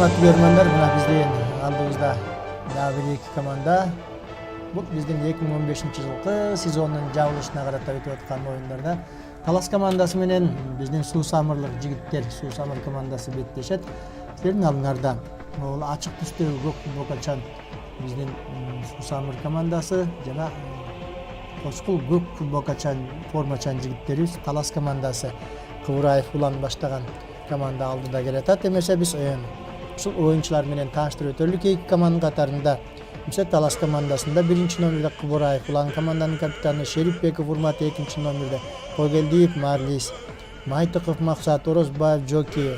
Урматтуу көрөрмандар, мына биздин алдыбызда дагы бир эки команда. Бул биздин 2015-жылкы сезондун жабылышына карата өтүп аткан оюндарда Талас командасы менен биздин Суу Самырлык жигиттер, Суу Самыр командасы беттешет. Силердин алдыңарда бул ачык түстөгү көк футболкачан биздин Суу Самыр командасы жана кочкул көк футболкачан формачан жигиттерибиз Талас командасы Кыбыраев улан баштаган команда алдыда келатат. Эмесе биз ушул оюнчулар менен тааныштырып өтөлүк. Эки команданын катарында Талас командасында 1-номерде Кыбыраев улан команданын капитаны, Шерипбеков Урмат 2-номерде, Когелдиев Марлис, Майтыков Максат, Орозбаев Жоки,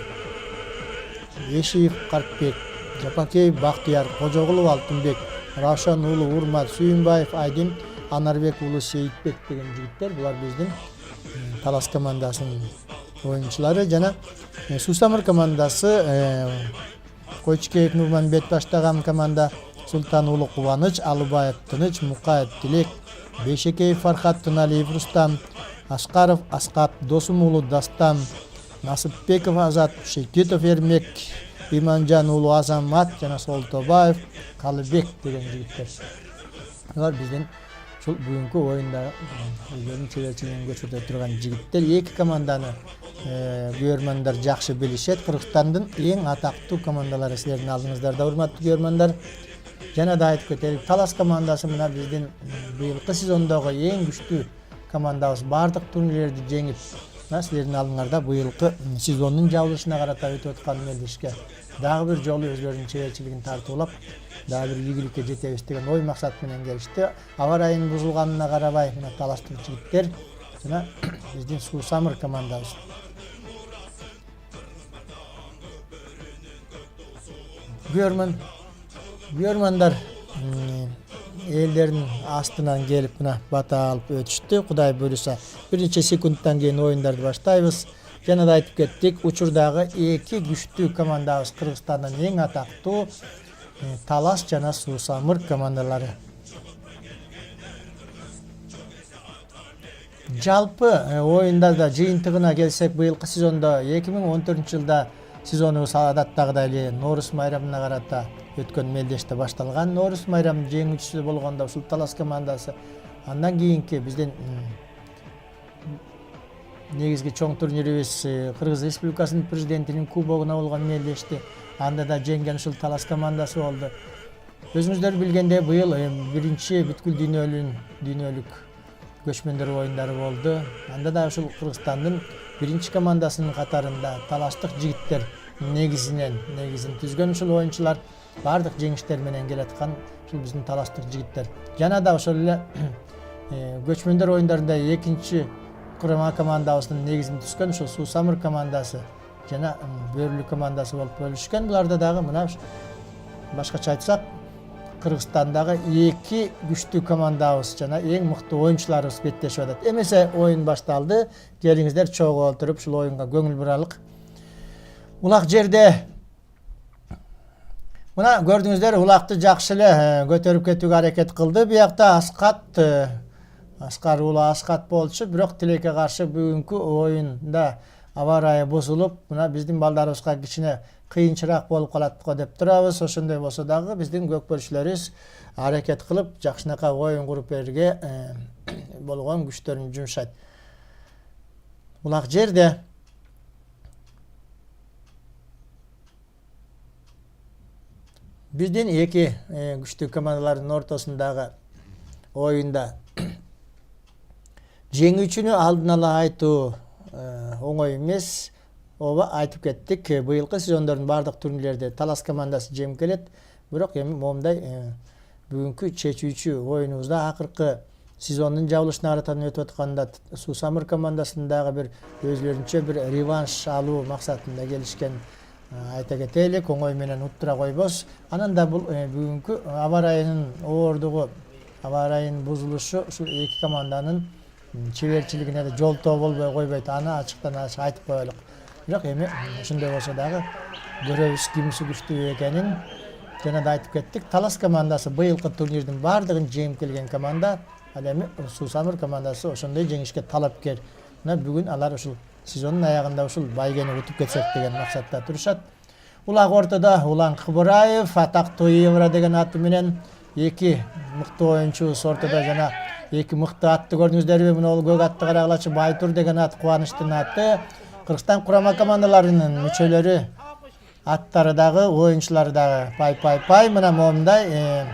Ешиев Карпбек, Жапакеев Бактыяр, Кожогулов Алтынбек, Равшан уулу Урмат, Сүйүнбаев Айдин, Анарбек уулу Сейитбек деген жигиттер. Булар биздин Талас командасынын оюнчулары. Жана Суу Самыр командасы Койчукеев Нурманбет баштаган команда, Султан уулу Кубаныч, Алыбаев Тыныч, Мукаев Тилек, Бейшекеев Фархат, Туналиев Рустам, Аскаров Аскат, Досум уулу Дастан, Насыпбеков Азат, Шекетов Эрмек, Иманжан уулу Азамат жана Солтобаев Калыбек деген жигиттер. Алар биздин ушул бүгүнкү оюнда өздөрүнүн чеберчилигин көрсөтө турган жигиттер. Эки команданы көрөрмандар жакшы билишет. Кыргызстандын эң атактуу командалары силердин алдыңыздарда, урматтуу көрөрмандар. Жана да айтып кетелик, Талас командасы мына биздин быйылкы сезондогу эң күчтүү командабыз. Бардык турнирлерди жеңип, мына силердин алдыңарда быйылкы сезондун жабылышына карата өтүп аткан мелдешке дагы бир жолу өздөрүнүн чеберчилигин тартуулап, дагы бир ийгиликке жетебиз деген ой максат менен келишти. Аба ырайынын бузулганына карабай, мына талаштуу жигиттер жана биздин Суу Самыр командабыз. Көрөрмандар элдердин астынан келип мына бата алып өтүштү. Кудай буйруса бир нече секундтан кийин оюндарды баштайбыз. Жана да айтып кеттик, учурдагы эки күчтүү командабыз Кыргызстандын эң атактуу Талас жана Суу Самыр командалары. Жалпы оюндарда жыйынтыгына келсек, быйылкы сезондо 2014-жылда сезонубуз адаттагыдай эле Норус майрамына карата өткөн мелдеште башталган. Норус майрамынын жеңүүчүсү болгондо ушул Талас командасы. Андан кийинки биздин негизги чоң турнирибиз Кыргыз Республикасынын президентинин кубогуна болгон мелдешти. Анда да жеңген ушул Талас командасы болду. Өзүңүздөр билгендей, быйыл биринчи бүткүл дүйнөлүк көчмөндөр оюндары болду. Анда да ушул Кыргызстандын биринчи командасынын катарында талаштык жигиттер негизин түзгөн ушул оюнчулар бардык жеңиштер менен келаткан ушул биздин талаштык жигиттер. Жана да ошол эле көчмөндөр оюндарында экинчи курама командабыздын негизин түзгөн ушул Суу Самыр командасы жана Бөрлү командасы болуп бөлүшкөн. Буларда дагы мына башкача айтсак, Кыргызстандагы эки күчтүү командабыз жана эң мыкты оюнчуларыбыз беттешип атат. Эмесе оюн башталды. Келиңиздер чогуу отуруп ушул оюнга көңүл буралык. Улак жерде мына көрдүңүздөр, улакты жакшы эле көтөрүп кетүүгө аракет кылды. Биякта Аскар уулу Аскат болчу, бирок Тилекке каршы бүгүнкү оюнда аба ырайы бузулуп, мына биздин балдарыбызга кичине кыйынчыраак болуп калат го деп турабыз. Ошондой болсо дагы биздин көкпөрчүлөрүбүз аракет кылып, жакшынакай оюн куруп берүүгө болгон күчтөрүн жумшайт. Улак жерде биздин эки күчтүү командалардын ортосундагы оюнда жеңүүчүнү алдын ала айтуу оңой эмес. Ооба айтып кеттик, быйылкы сезондордун бардык турнирлерде Талас командасы жеңип келет. Бирок эми момундай бүгүнкү чечүүчү оюнубузда акыркы сезондун жабылышына карата өтүп атканда Суу Самыр командасындагы бир өзлөрүнчө бир реванш алуу максатында келишкен. Айта кетелик, оңой менен уттура койбос. Анан да бул бүгүнкү аба ырайынын оордугу, аба ырайынын бузулушу ушул эки команданын чеберчилигине да жолтоо болбой койбойт. Аны ачыктан ачык айтып коелук. Бирок эми ошондой болсо дагы көрөбүз кимиси күчтүү экенин. Жана да айтып кеттик, Талас командасы быйылкы турнирдин бардыгын жеңип келген команда. Ал эми Суу Самыр командасы ошондой жеңишке талапкер. Мына бүгүн алар ушул сезондун аягында ушул байгени утуп кетсек деген максатта турушат. Улак ортада Улан Кыбыраев, атактуу Евро деген аты менен эки мыкты оюнчубуз ортада жана эки мыкты атты көрдүңүздөрбү? Мына ол көк атты карагалачы Байтур деген ат Кубанычтын аты. Кыргызстан курама командаларынын мүчөлөрү аттары дагы, оюнчулары дагы пай. Мына момундай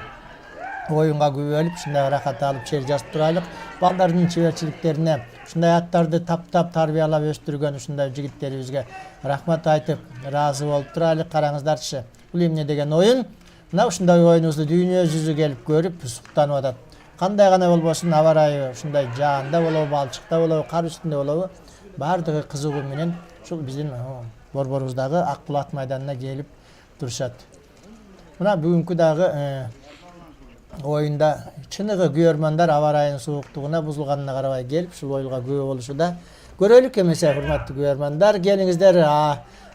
оюнга күбөлүп, ушундай рахат алып чер жазып турайлык. Балдардын чеберчиликтерине ушундай аттарды таптап тарбиялап өстүргөн ушундай жигиттерибизге рахмат айтып, ыраазы болуп турайлык. Караңыздарчы, бул эмне деген оюн? Мына ушундай оюнубузду дүйнө жүзү келип көрүп, суктанып атат. Кандай гана болбосун, аба ырайы ушундай жаанда болобу, балчыкта болобу, кар үстүндө болобу, баардыгы кызыгуу менен ушул биздин борборубуздагы Ак Булат майданына келип турушат. Мына бүгүнкү дагы оюнда чыныгы күйөрмандар аба ырайынын сууктугуна бузулганына карабай келип ушул оюнга күбө болушуда. Көрөлүк эмесе, урматтуу күйөрмандар, келиңиздер.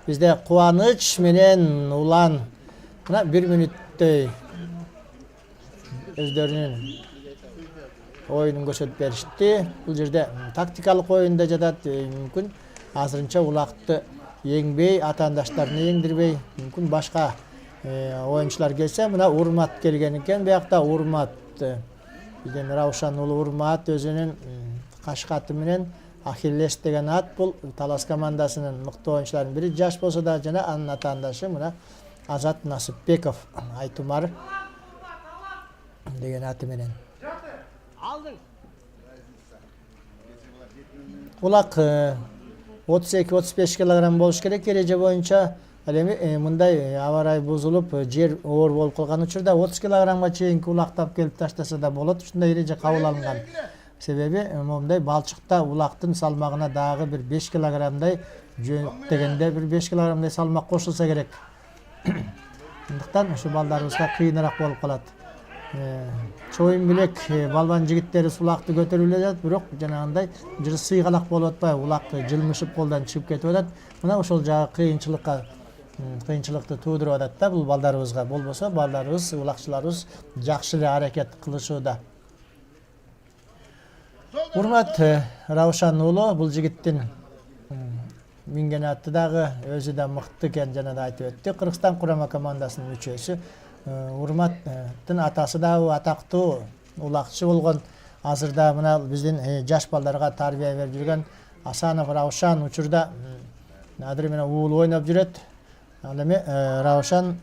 Бизде Кубаныч менен Улан мына 1 мүнөттөй өздөрүнүн оюнун көрсөтүп беришти. Бул жерде тактикалык оюнда жатат. Мүмкүн азырынча улакты еңбей, атаандаштарын еңдирбей, мүмкүн башка оюнчулар келсе, мына Урмат келген экен. Биякта Урмат, биздин Раушан уулу Урмат өзүнүн кашкаты менен Ахиллес деген ат. Бул Талас командасынын мыкты оюнчуларынын бири. Жаш болсо да жана анын атаандашы мына Азат Насыпбеков, Айтумар деген аты менен. Улак 32-35 килограмм болуш керек эреже боюнча. Ал эми мындай аба ырайы бузулуп, жер оор болуп калган учурда 30 килограммга чейинки улактап келип таштаса да болот. Ушундай эреже кабыл алынган. Себеби момундай балчыкта улактын салмагына дагы бир 5 килограммдай дегенде бир 5 килограммдай салмак кошулса керек. Андыктан ушу балдарыбызга кыйыныраак болуп калат. Чоюн билек балбан жигиттери сулакты көтөрүп эле жатат, бирок жанагындай жыр сыйгалак болуп атпайбы, улак жылмышып колдон чыгып кетип атат. Мына ошол жагы кыйынчылыкты туудуруп атат да бул балдарыбызга. Болбосо балдарыбыз, улакчыларыбыз жакшы эле аракет кылышууда. Урмат Раушан уулу бул жигиттин минген аты дагы өзү да мыкты экен, жана да айтып өттү. Кыргызстан курама командасынын мүчөсү. Урматтын атасы да атактуу улакчы болгон. Азырда мына биздин жаш балдарга тарбия берип жүргөн Асанов Раушан учурда адыр менен уулу ойноп жүрөт. Ал эми Раушан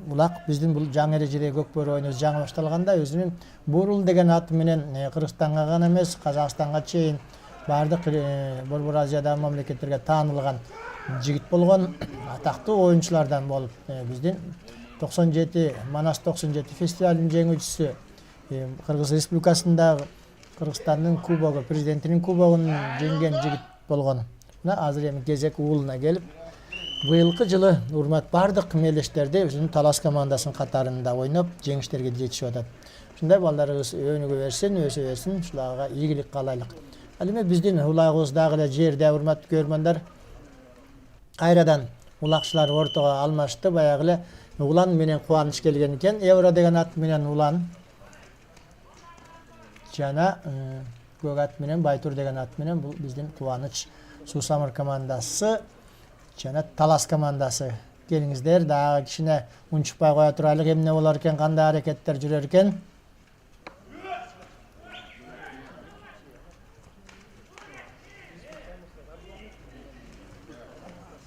улак биздин бул жаңы эрежедеги көкбөрү оюнубуз жаңы башталганда өзүнүн Бурул деген аты менен Кыргызстанга гана эмес, Казакстанга чейин бардык Борбор Азиядагы мамлекеттерге таанылган жигит болгон, атактуу оюнчулардан болуп, биздин 97 Манас 97 фестивалынын жеңүүчүсү, Кыргыз Республикасындагы Кыргызстандын кубогу, президентинин кубогун жеңген жигит болгон. Мына азыр эми кезек уулуна келип, быйылкы жылы Урмат бардык мелдештерде өзүнүн Талас командасынын катарында ойноп, жеңиштерге жетишип атат. Ушундай балдарыбыз өнүгө берсин, өсө берсин, ушуларга ийгилик каалайлык. Ал эми биздин улагыбыз дагы эле жерде, урматтуу көрөрмандар, кайрадан улакчылар ортого алмашты. Баягы эле Улан менен Кубаныч келген экен. Евро деген ат менен Улан жана көк ат менен Байтур деген ат менен бул биздин Кубаныч Суусамыр командасы жана Талас командасы. Келиңиздер, дагы кичине унчукпай коя турайлык, эмне болор экен, кандай аракеттер жүрөр экен.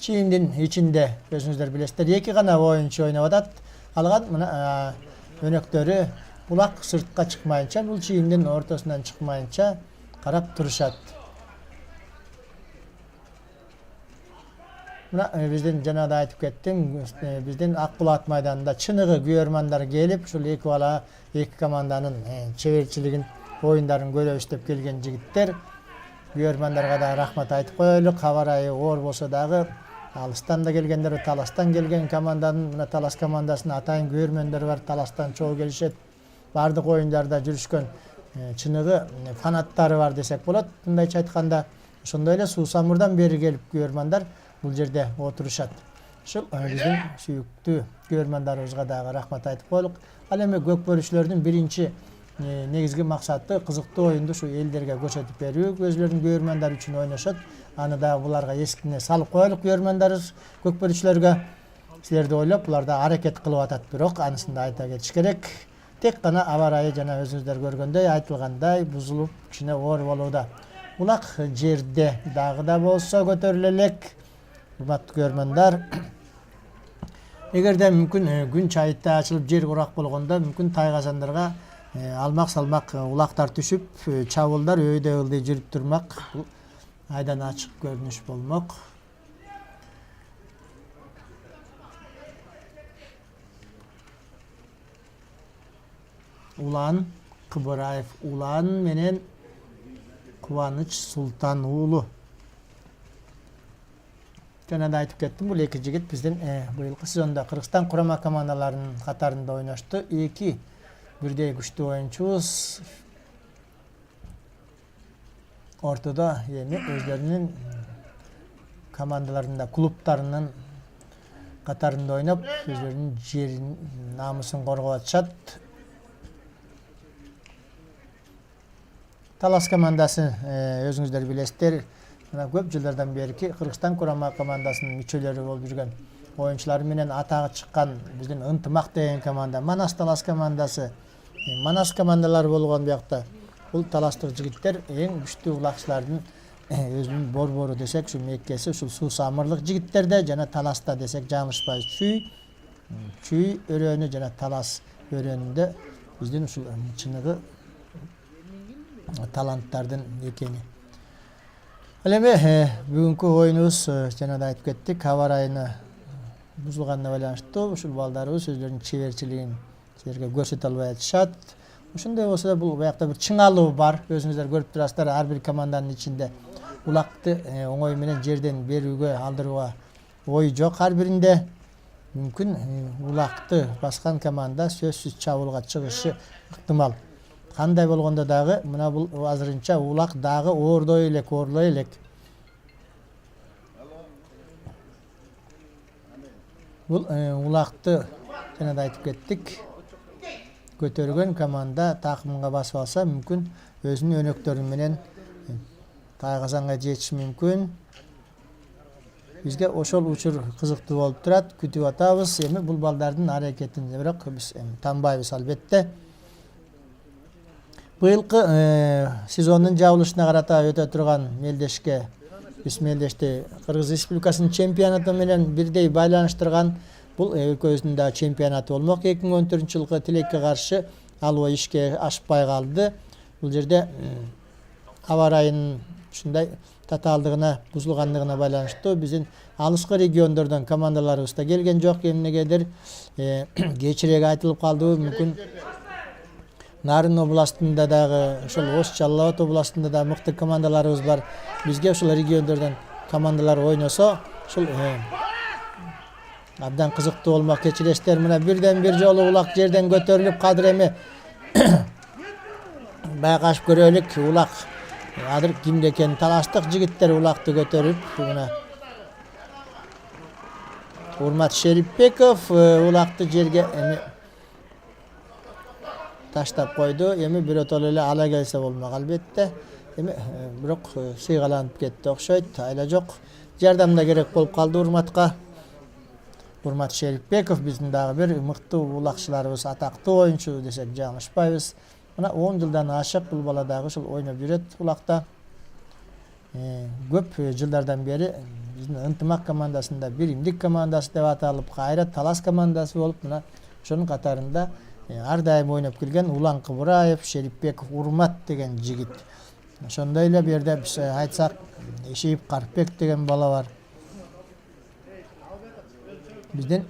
Чийимдин ичинде өзүңүздөр билесиздер, эки гана оюнчу ойноп атат. Калган мына өнөктөрү улак сыртка чыкмайынча, бул чийимдин ортосунан чыкмайынча карап турушат. Мына биздин жана да айтып кеттим, биздин Ак Булат майданында чыныгы күйөрмандар келип, ушул эки бала, эки команданын чеберчилигин, оюндарын көрөбүз деп келген жигиттер. Күйөрмандарга да рахмат айтып коелук. Аба ырайы оор болсо дагы алыстан да келгендер, Таластан келген команданын, мына Талас командасынын атайын күйөрмөндөрү бар, Таластан чогуу келишет. Бардык оюндарда жүрүшкөн чыныгы фанаттары бар десек болот. Мындайча айтканда, ошондой эле Суусамырдан бери келип күйөрмандар бул жерде отурушат. Ушул биздин сүйүктүү күйөрмандарыбызга дагы рахмат айтып коелук. Ал эми көкбөрүчүлөрдүн биринчи негизги максаты кызыктуу оюнду ушу элдерге көрсөтүп берүү, өзлөрүнүн күйөрмандары үчүн ойношот. Аны дагы буларга эскине салып коелук күйөрмандарыбыз, көкбөрүчүлөргө. силерди ойлоп буларда аракет кылып атат, бирок анысын да айта кетиш керек. Тек гана аба ырайы жана өзүңүздөр көргөндөй айтылгандай бузулуп кичине оор болууда. Улак жерде дагы да болсо көтөрүлө элек. Урматтуу көрөрмандар, эгерде мүмкүн күн чайытта ачылып жер курак болгондо мүмкүн тайгазандарга алмак салмак улактар түшүп, чабуулдар өйдө ылдый жүрүп турмак. Бул айдан ачык көрүнүш болмок. Улан Кыбыраев Улан менен Кубаныч Султан уулу. Жана да айтып кеттим, бул эки жигит биздин быйылкы сезондо Кыргызстан курама командаларынын катарында ойношту. Эки бирдей күчтүү оюнчубуз ортодо эми өздөрүнүн командаларында, клубтарынын катарында ойноп, өздөрүнүн жерин, намысын коргоп атышат. Талас командасы өзүңүздөр билесиздер, көп жылдардан берки Кыргызстан курама командасынын мүчөлөрү болуп жүргөн оюнчулар менен атагы чыккан биздин Ынтымак деген команда, Манас Талас командасы, Манас командалары болгон биякта. Бул таластык жигиттер эң күчтүү улакчылардын өзүнүн борбору десек, ушу меккеси, ушул суу самырлык жигиттерде жана Таласта десек жаңылышпайбыз. Чүй өрөөнү жана Талас өрөөнүндө биздин ушул чыныгы таланттардын экени. Ал эми бүгүнкү оюнубуз жана да айтып кеттик, аба ырайына бузулганына байланыштуу ушул балдарыбыз өздөрүнүн чеберчилигин силерге көрсөтө албай атышат. Ошондой болсо да бул биякта бир чыңалуу бар. Өзүңүздөр көрүп турасыздар, ар бир команданын ичинде улакты оңой менен жерден берүүгө, алдырууга ой жок ар биринде. Мүмкүн улакты баскан команда сөзсүз чабуулга чыгышы ыктымал. Кандай болгондо дагы мына бул азырынча улак дагы оордой элек. Бул улакты жана да айтып кеттик, көтөргөн команда такымга басып алса, мүмкүн өзүнүн өнөктөрү менен тайгазанга жетиши мүмкүн. Бизге ошол учур кызыктуу болуп турат, күтүп атабыз. Эми бул балдардын аракетин бирок биз танбайбыз албетте. Быйылкы сезондун жабылышына карата өтө турган мелдешке, биз мелдешти Кыргыз Республикасынын чемпионаты менен бирдей байланыштырган бул өлкөбүздүн да чемпионаты болмок. 2014-жылкы Тилекке каршы ал ой ишке ашпай калды. Бул жерде аба ырайынын ушундай татаалдыгына, бузулгандыгына байланыштуу биздин алыскы региондордон командаларыбыз да келген жок. Эмнегедир кечирээк айтылып калды, мүмкүн Нарын областында дагы, ошол Ош Жалал Абад областында да мыкты командаларыбыз бар. Бизге ушул региондордон командалар ойносо, ушул абдан кызыктуу болмок. Кечиресиздер, мына бирден бир жолу улак жерден көтөрүлүп кадыр эми байкашып көрөлүк. Улак азыр кимде экенин талаштык жигиттер улакты көтөрүп, мына Урмат Шерипбеков улакты жерге эми таштап койду. Эми биротоло эле ала келсе болмок албетте. Эми бирок сыйгаланып кетти окшойт. Айла жок. Жардам да керек болуп калды Урматка. Урмат Шерипбеков биздин дагы бир мыктуу улакчыларыбыз, атактуу оюнчу десек жаңылышпайбыз. Мына 10 жылдан ашык бул бала дагы ушул ойноп жүрөт улакта. Көп жылдардан бери биздин Ынтымак командасында биримдик командасы деп аталып, кайра Талас командасы болуп, мына ошонун катарында ар дайым ойноп келген Улан Кыбыраев, Шерипбеков, Урмат деген жигит. Ошондой эле бу жерде биз айтсак, Ишиев Карпбек деген бала бар. Биздин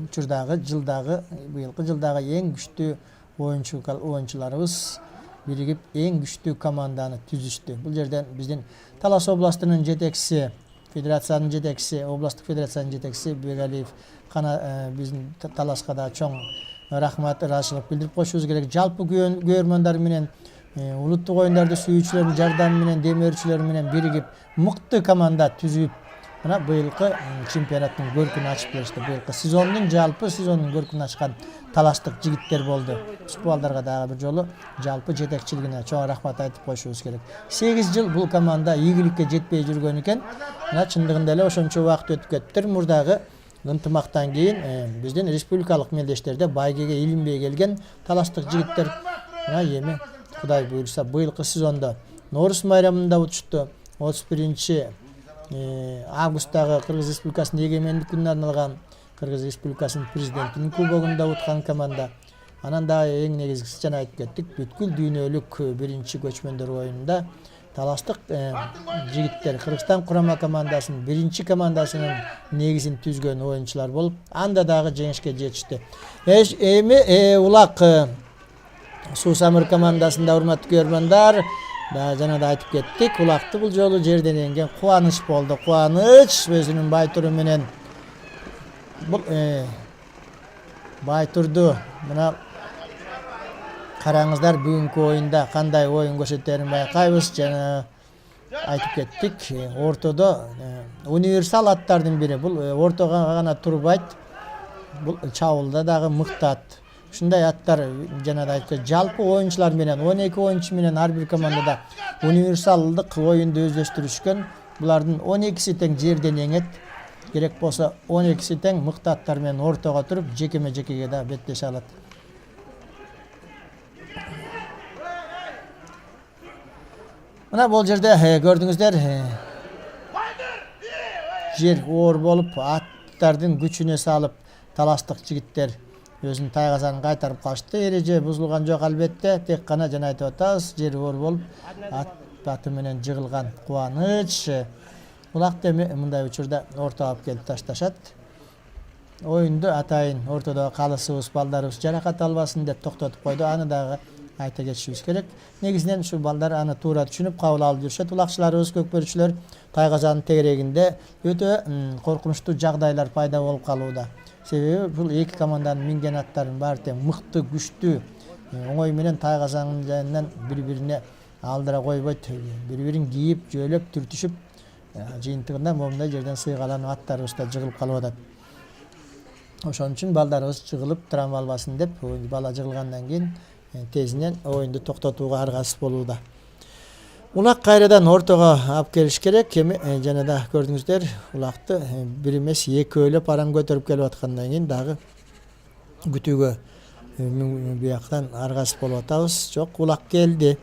учурдагы жылдагы, быйылкы жылдагы эң күчтүү оюнчуларыбыз биригип эң күчтүү команданы түзүштү. Бул жерден биздин Талас областынын жетекчиси, федерациянын жетекчиси, областтык федерациянын жетекчиси Бегалиев биздин Таласка да чоң рахмат, ыраазычылык билдирип коюшубуз керек. Жалпы көрөрмандар менен, улуттук оюндарды сүйүүчүлөрдүн жардамы менен, демөөрчүлөр менен биригип мыкты команда түзүп, мына быйылкы чемпионаттын көркүн ачып беришти. Быйылкы сезондун жалпы сезондун көркүн ачкан таластык жигиттер болду. Балдарга дагы бир жолу жалпы жетекчилигине чоң рахмат айтып коюшубуз керек. 8 жыл бул команда ийгиликке жетпей жүргөн экен. Мына чындыгында эле ошончо убакыт өтүп кетиптир. Мурдагы ынтымақтан кейін біздің республикалық мелдештерде байгеге илінбей келген таластық жігіттер эми Құдай бұйырса быйылкы сезонда Наурыз майрамында учту. 31 августтагы Кыргыз Республикасынын эгемендик күнүнө арналган Кыргыз Республикасынын президентинин кубогунда уткан команда. Анан да эң негизгиси жана айтып кеттик, бүткүл дүйнөлүк биринчи көчмөндөр оюнунда таластык жигиттер Кыргызстан курама командасынын биринчи командасынын негизин түзгөн оюнчулар болуп, анда дагы жеңишке жетишти. Эми улак Суусамыр командасында урматтуу көрөрмандар, жана да айтып кеттик, улакты бул жолу жерден энген кубаныч болду. Кубаныч өзүнүн Байтуру менен бул Байтурду мына караңыздар бүгүнкү оюнда кандай оюн көрсөтөрүн байкайбыз. Жана айтып кеттик, ортодо универсал аттардын бири. Бул ортого гана турбайт. Бул чабуулда дагы мыктат. Ушундай аттар жана да айткан жалпы оюнчулар менен 12 оюнчу менен ар бир командада универсалдык оюнду өздөштүрүшкөн. Булардын 12си тең жерден эңет. Керек болсо 12си тең мыкты аттар менен ортого туруп, жекеме-жекеге да беттеше алат. Мына бул жерде көрдүңүздөр, жер оор болуп, аттардын күчүнө салып, таластык жигиттер өзүнүн тайгазанын кайтарып калышты. Эреже бузулган жок албетте, тек гана жана айтып атабыз, жер оор болуп, ат баты менен жыгылган Кубаныч. Улакты мындай учурда ортого алып келип ташташат. Оюнду атайын ортодо калысыбыз, балдарыбыз жаракат албасын деп токтотуп койду. Аны дагы айта кетишибиз керек. Негизинен ушу балдар аны туура түшүнүп кабыл алып жүрүшөт. Улакчыларыбыз, көкпөрүүчүлөр тайгазанын тегерегинде өтө коркунучтуу жагдайлар пайда болуп калууда. Себеби бул эки команданын минген аттарынын баары тең мыкты, күчтүү, оңой менен тайгазанын жанынан бири-бирине алдыра койбойт. Бири-бирин кийип, жөөлөп, түртүшүп, жыйынтыгында момундай жерден сыйгаланып аттарыбыз да жыгылып калып атат. Ошон үчүн балдарыбыз жыгылып травма албасын деп, бала жыгылгандан кийин тезинен оюнду токтотууга аргасыз болууда. Улак кайрадан ортого алып келиш керек. Эми жана да көрдүңүздөр, улакты бир эмес эки өлөп арам көтөрүп келип аткандан кийин дагы күтүүгө бияктан аргасыз болуп атабыз. Жок, улак келди.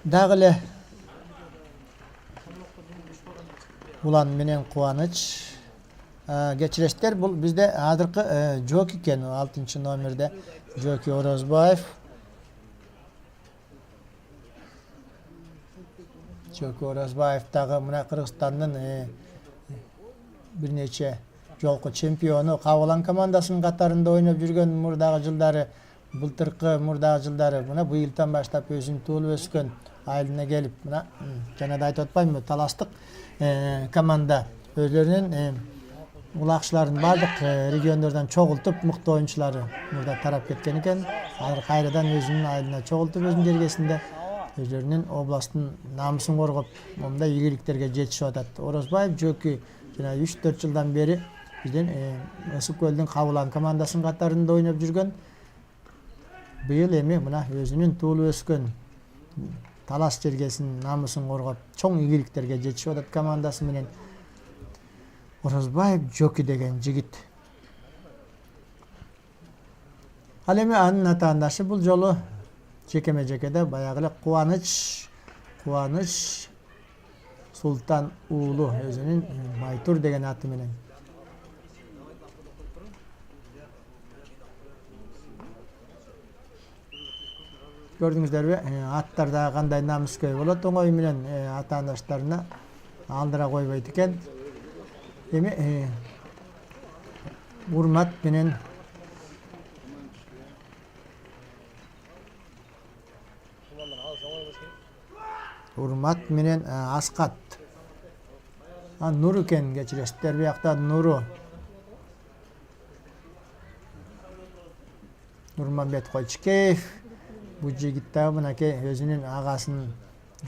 Дагы эле Улан менен Кубаныч. Кечиресиздер, бул бизде азыркы Жоки экен, 6 номерде Жоки Орозбаев. Жоки Орозбаев дагы мына Кыргызстандын бир нече жолку чемпиону, Кабылан командасынын катарында ойноп жүргөн мурдагы жылдары, былтыркы мурдагы жылдары, мына быйылдан баштап өзүнүн туулуп өскөн айылына келип, мына жана да айтып атпаймынбы, таластык команда өзлөрүнүн улакчыларын бардык региондордон чогултуп, мыкты оюнчулары мурда тарап кеткен экен. Азыр кайрадан өзүнүн айылына чогултуп, өзүнүн жергесинде өзлөрүнүн областтын намысын коргоп, момундай ийгиликтерге жетишип атат. Орозбаев Жоки жана 3-4 жылдан бери биздин Ысык көлдүн Кабылан командасынын катарында ойноп жүргөн. Быйыл эми мына өзүнүн туулуп өскөн Талас жергесинин намысын коргоп, чоң ийгиликтерге жетишип атат командасы менен. Орозбаев Жоки деген жигит. Ал эми анын атаандашы бул жолу жекеме-жекеде баягы эле Кубаныч Султан уулу өзүнүн Байтур деген аты менен. Көрдүңүздөрбү, аттар да кандай намыскөй болот, оңой менен атаандаштарына алдыра койбойт экен. Эми урмат менен Аскат. Нуру экен, кечиресиздер, биякта Нуру. Нурманбет Койчукеев. Бул жигит да мынакей өзүнүн агасын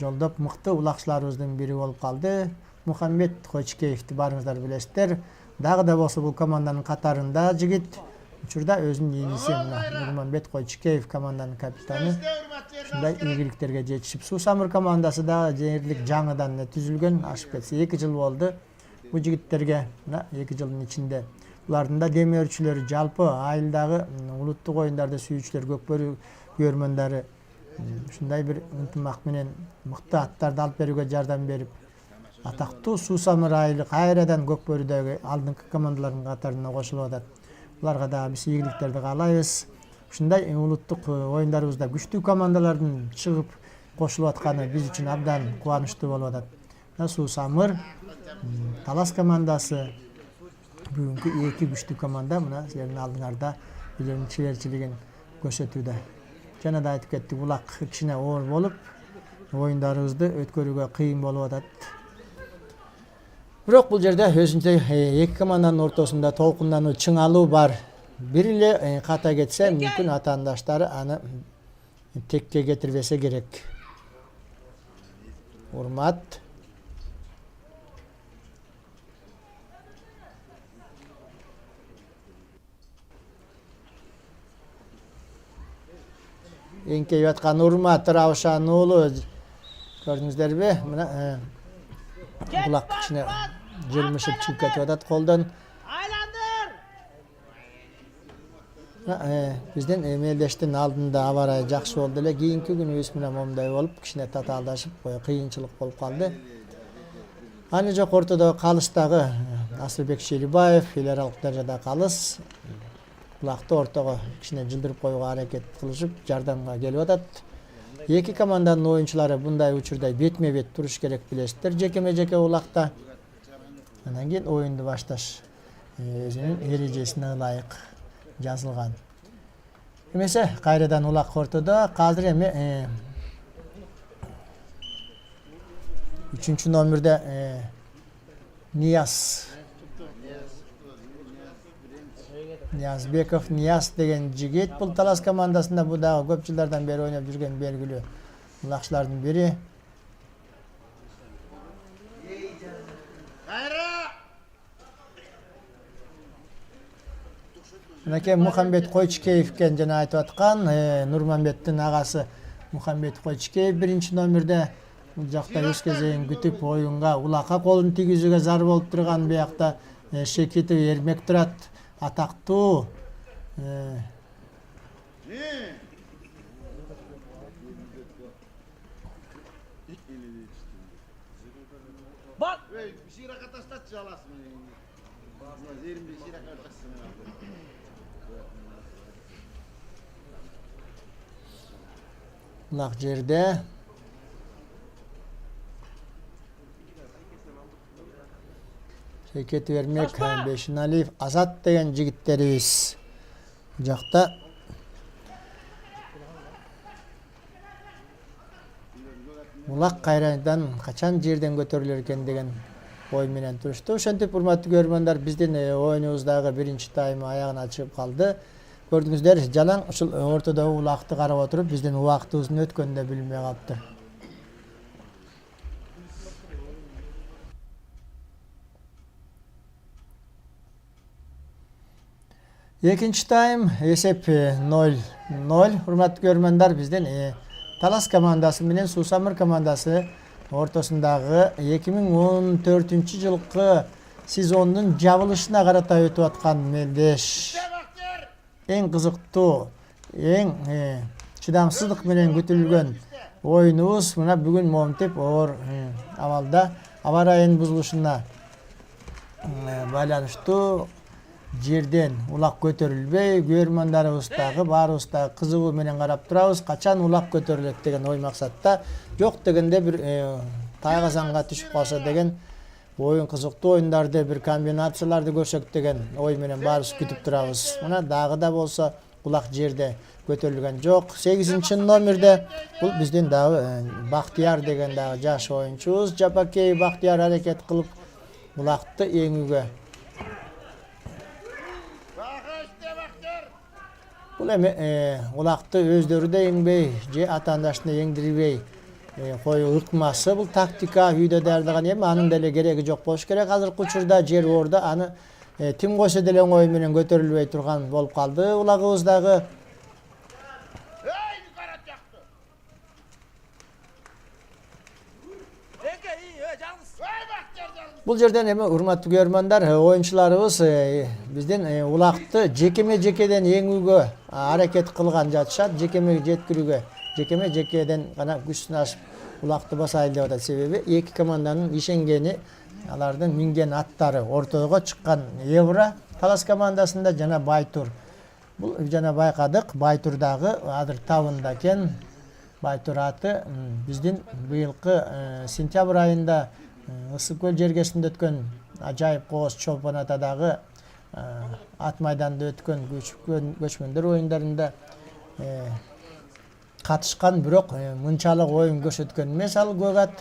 жолдоп мыкты улакчыларыбыздын бири болуп калды. Мухаммед Койчукеевди баарыңыздар билесиздер. Дагы да болсо бул команданын катарында жигит. учурда өзүнүн ийниси Нурманбет Койчукеев команданын капитаны ушундай ийгиликтерге жетишип, Суу Самыр командасы да дээрлик жаңыдан түзүлгөн, ашып кетсе 2 жыл болду. Бул жигиттерге 2 жылдын ичинде булардын да демөөрчүлөрү, жалпы айылдагы улуттук оюндарды сүйүүчүлөр, көкбөрү көрмөндөрү ушундай бир ынтымак менен мыкты аттарды алып берүүгө жардам берип, атактуу Суу Самыр айылы кайрадан көкбөрүдөгү алдыңкы командалардын катарына кошулуп атат. Буларга да биз ийгиликтерди каалайбыз. Ушундай улуттук оюндарыбызда күчтүү командалардын чыгып кошулуп атканы биз үчүн абдан кубанычтуу болуп атат. Суу Самыр, Талас командасы бүгүнкү 2 күчтүү команда мына силердин алдыңарда өзүнүн чеберчилигин көрсөтүүдө. Жана да айтып кеттик, булак кичине оор болуп, оюндарыбызды өткөрүүгө кыйын болуп атат. Бирок бул жерде өзүнчө 2 команданын ортосунда толкундануу, чыңалуу бар. Бир эле ката кетсе, мүмкүн атаандаштары аны текке кетирбесе керек. Урмат. Эңкейип аткан Урмат Равшан уулу, көрдүңүздөрбү? Мына булак кичине жылмышып чыгып кетип атат колдон. Биздин мелдештин алдында аба ырайы жакшы болду эле. Кийинки күнүбүз мына момундай болуп, кичине татаалдашып, кыйынчылык болуп калды. Аны жок ортодо калыстагы Асылбек Шелибаев эл аралык даражада калыс. Булакты ортого кичине жылдырып коюуга аракет кылышып, жардамга келип атат. 2 команданын оюнчулары мындай учурда бетме-бет туруш керек билесиздер, жекеме-жеке булакта. Андан кийин оюнду башташ өзүнүн эрежесине ылайык жазылган. Эмесе кайрадан улак ортодо. Азыр эми 3 номерде Ниязбеков Нияз деген жигит, бул Талас командасында бу дагы көп жылдардан бери ойноп жүргөн белгилүү улакчылардын бири. Мынакей Мухамбет Койчукеевкен жана айтып аткан Нурманбеттин агасы Мухамбет Койчукеев 1 номерде. Бул жакта өз кезегин күтүп оюнга улакка колун тийгизүүгө зар болуп турган биякта Шекитов Эрмек турат. Атактуу улак жерде Шекет Вермек, Бешиналиев, Азат деген жигиттерибиз жакта. Булак кайрадан качан жерден көтөрүлөр экен деген ой менен турушту. Ошентип, урматтуу көрөрмандар, биздин оюнубуздагы 1 тайм аягына чыгып калды. Көрдүңүздөр, жалаң ушул ортодогу улакты карап отуруп, биздин убактыбыздын өткөнүн да билбей калыптыр. Экинчи тайм эсеп 0-0. Урматтуу көрөрмандар, биздин Талас командасы менен Суу Самыр командасы ортосундагы 2014-жылкы сезондун жабылышына карата өтүп аткан мелдеш. Эң кызыктуу, эң чыдамсыздык менен күтүлгөн оюнубуз мына бүгүн момунтип оор абалда аба ырайынын бузулушуна байланыштуу жерден улак көтөрүлбөй, көрөрмандарыбыздагы баарыбызда кызыгуу менен карап турабыз. Качан улак көтөрүлөт деген ой максатта, жок дегенде бир тайгазанга түшүп калса деген оюн, кызыктуу оюндарды, бир комбинацияларды көрсөк деген ой менен баарыбыз күтүп турабыз. Мына дагы да болсо улак жерде көтөрүлгөн жок. 8 номерде бул биздин дагы Бактияр деген дагы жаш оюнчубуз. Жапакей Бактияр аракет кылып улакты эңүүгө. Бул эми улакты өздөрү да эңбей, же атаандашты эңдирбей коюу ыкмасы. Бул тактика үйдө даярдаган эми, анын деле кереги жок болуш керек. Азыркы учурда жер ордо аны тим койсо деле оңой менен көтөрүлбөй турган болуп калды улагыбыз дагы. Бул жерден эми урматтуу көрөрмандар, оюнчуларыбыз биздин улакты жекеме-жекеден эңүүгө аракет кылган жатышат. Жекеме жеткирүүгө, жекеден гана күч сынашып улакты басайлы деп атат. Себеби эки команданын ишенгени, алардын минген аттары ортого чыккан Евро талас командасында жана Байтур. Бул жана байкадык, Байтурдагы азыр табында экен. Байтур аты биздин быйылкы сентябрь айында Ысык көл жергесинде өткөн ажайып кооз чемпионатындагы ат майданда өткөн көчмөндөр оюндарында катышкан, бирок мынчалык оюн көрсөткөн эмес ал көк ат.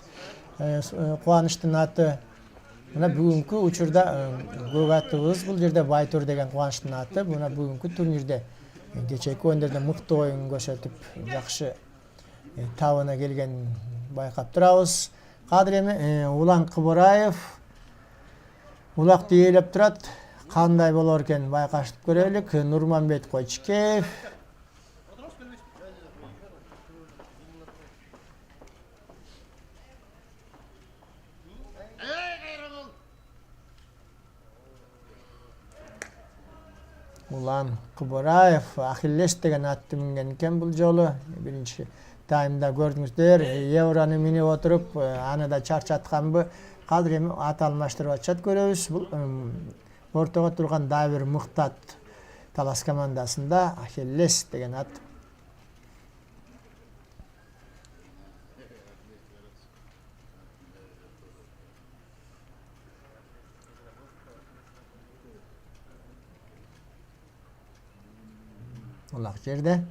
Кубанычтын аты. Мына бүгүнкү учурда көк атыбыз бул жерде Байтур деген Кубанычтын аты. Мына бүгүнкү турнирде кечээки оюндерде мыкты оюн көрсөтүп, жакшы табына келгенин байкап турабыз. Кадыр эми Улан Кыбыраев улакты ээлеп турат. Кандай болор экен байкашып көрөлүк. Нурманбет Койчикеев. Улан Кыбыраев Ахиллес деген атты минген экен бул жолу. Биринчи таймда көрдүңүздөр, Евроны минип отуруп, аны да чарчатканбы. Кадыр эми ат алмаштырып атышат көрөбүз. Бул ортого турган дагы бир мыкты ат талас командасында Ахиллес деген ат. Улак жерде.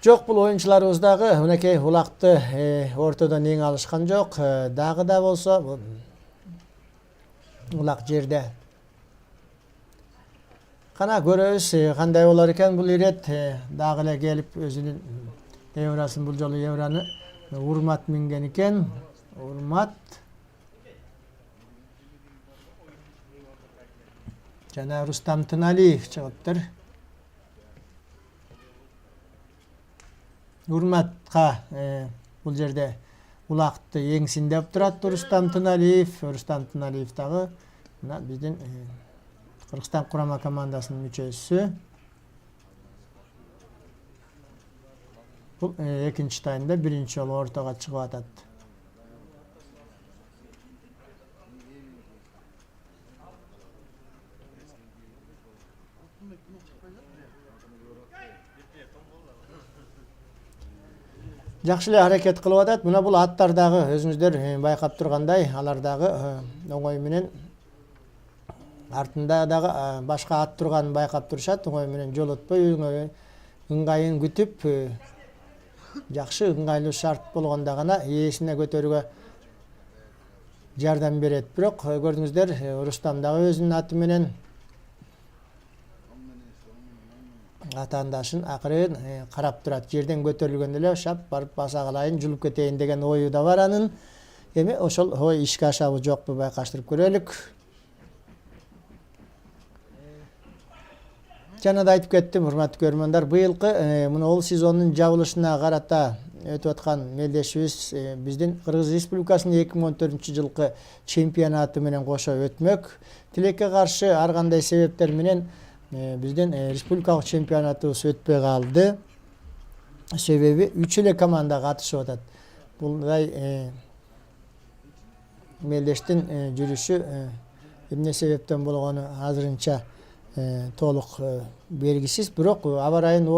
Жок, бул оюнчуларыбыздагы мынакей улакты ортодон эң алышкан жок. Дагы да болсо улак жерде. Кана көрөбүз кандай болор экен бул ирет. Дагы эле келип өзүнүн Евросын бул жолу Евроны Урмат минген экен. Урмат жана Рустам Тыналиев чыгыптыр. Урматка бул жерде улакты эңсиндеп турат Рустам Тыналиев. Рустам Тыналиев дагы мына биздин Кыргызстан курама командасынын мүчөсү. Бул экинчи таймда биринчи жолу ортого чыгып атат. Жакшы эле аракет кылып атат. Мына бул аттар дагы өзүңүздөр байкап тургандай, алар дагы оңой менен артында дагы башка ат турганын байкап турушат. Оңой менен жолотпой, ыңгайын күтүп, жакшы ыңгайлуу шарт болгондо гана ээсине көтөрүүгө жардам берет. Бирок көрдүңүздөр, Рустам дагы өзүнүн аты менен атаандашын акырын карап турат. Жерден көтөрүлгөндө эле шап барып баса калайын, жулуп кетейин деген ою да бар анын. Эми ошол ой ишке ашабы жокпу байкаштырып көрөлүк. Жана да айтып кеттим, урматтуу көрөрмандар, быйылкы мына сезондун жабылышына карата өтүп аткан мелдешибиз биздин Кыргыз Республикасынын 2014-жылкы чемпионаты менен кошо өтмөк. Тилекке каршы ар кандай себептер менен биздин республикалык чемпионатыбыз өтпөй калды. Себеби 3 эле команда катышып атат. Булдай мелдештин жүрүшү эмне себептен болгону азырынча толук белгисиз. Бирок аба ырайынын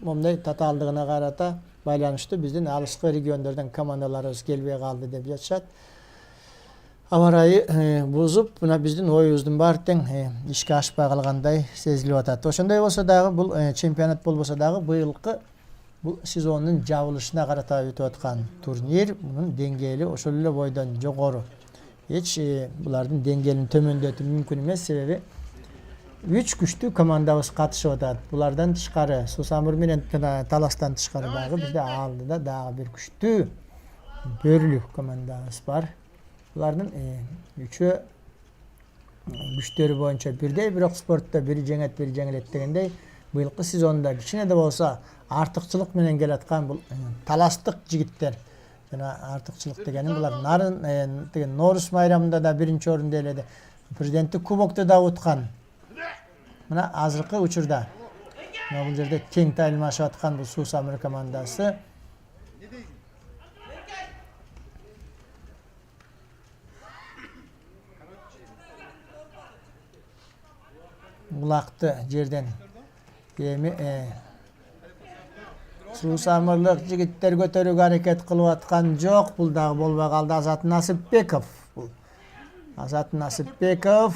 момундай татаалдыгына карата байланыштуу биздин алыскы региондордон командаларыбыз келбей калды деп жатышат. Аба ырайы бузуп, мына биздин оюбуздун баары тең ишке ашпай калгандай сезилип атат. Ошондой болсо дагы бул чемпионат болбосо дагы быйылкы Бул сезондун жабылышына карата өтүп аткан турнир. Мунун деңгээли ошол эле бойдон жогору. Эч булардын деңгээлин төмөндөтүү мүмкүн эмес, себеби 3 күчтүү командабыз катышып атат. Булардан тышкары Сусамыр менен Таластан тышкары дагы бизде алдыда дагы бир күчтүү Бөрлү командабыз бар. Булардын үчөө күчтөрү боюнча бирдей, бирок спортто бири жеңет, бири жеңилет дегендей, быйылкы сезонда кичине да болсо артыкчылык менен келаткан бул таластык жигиттер. Жана артыкчылык дегеним булар нарын деген Норус майрамында да биринчи орунду ээледи. Президенттик кубокто да уткан. Мына азыркы учурда бул жерде тең тайлмашып аткан бул Сусамыр командасы. Булакты жерден эми Сусамырлык жигиттер көтөрүүгө аракет кылып аткан жок. Бул дагы болбой калды. Азат Насипбеков. Азат Насипбеков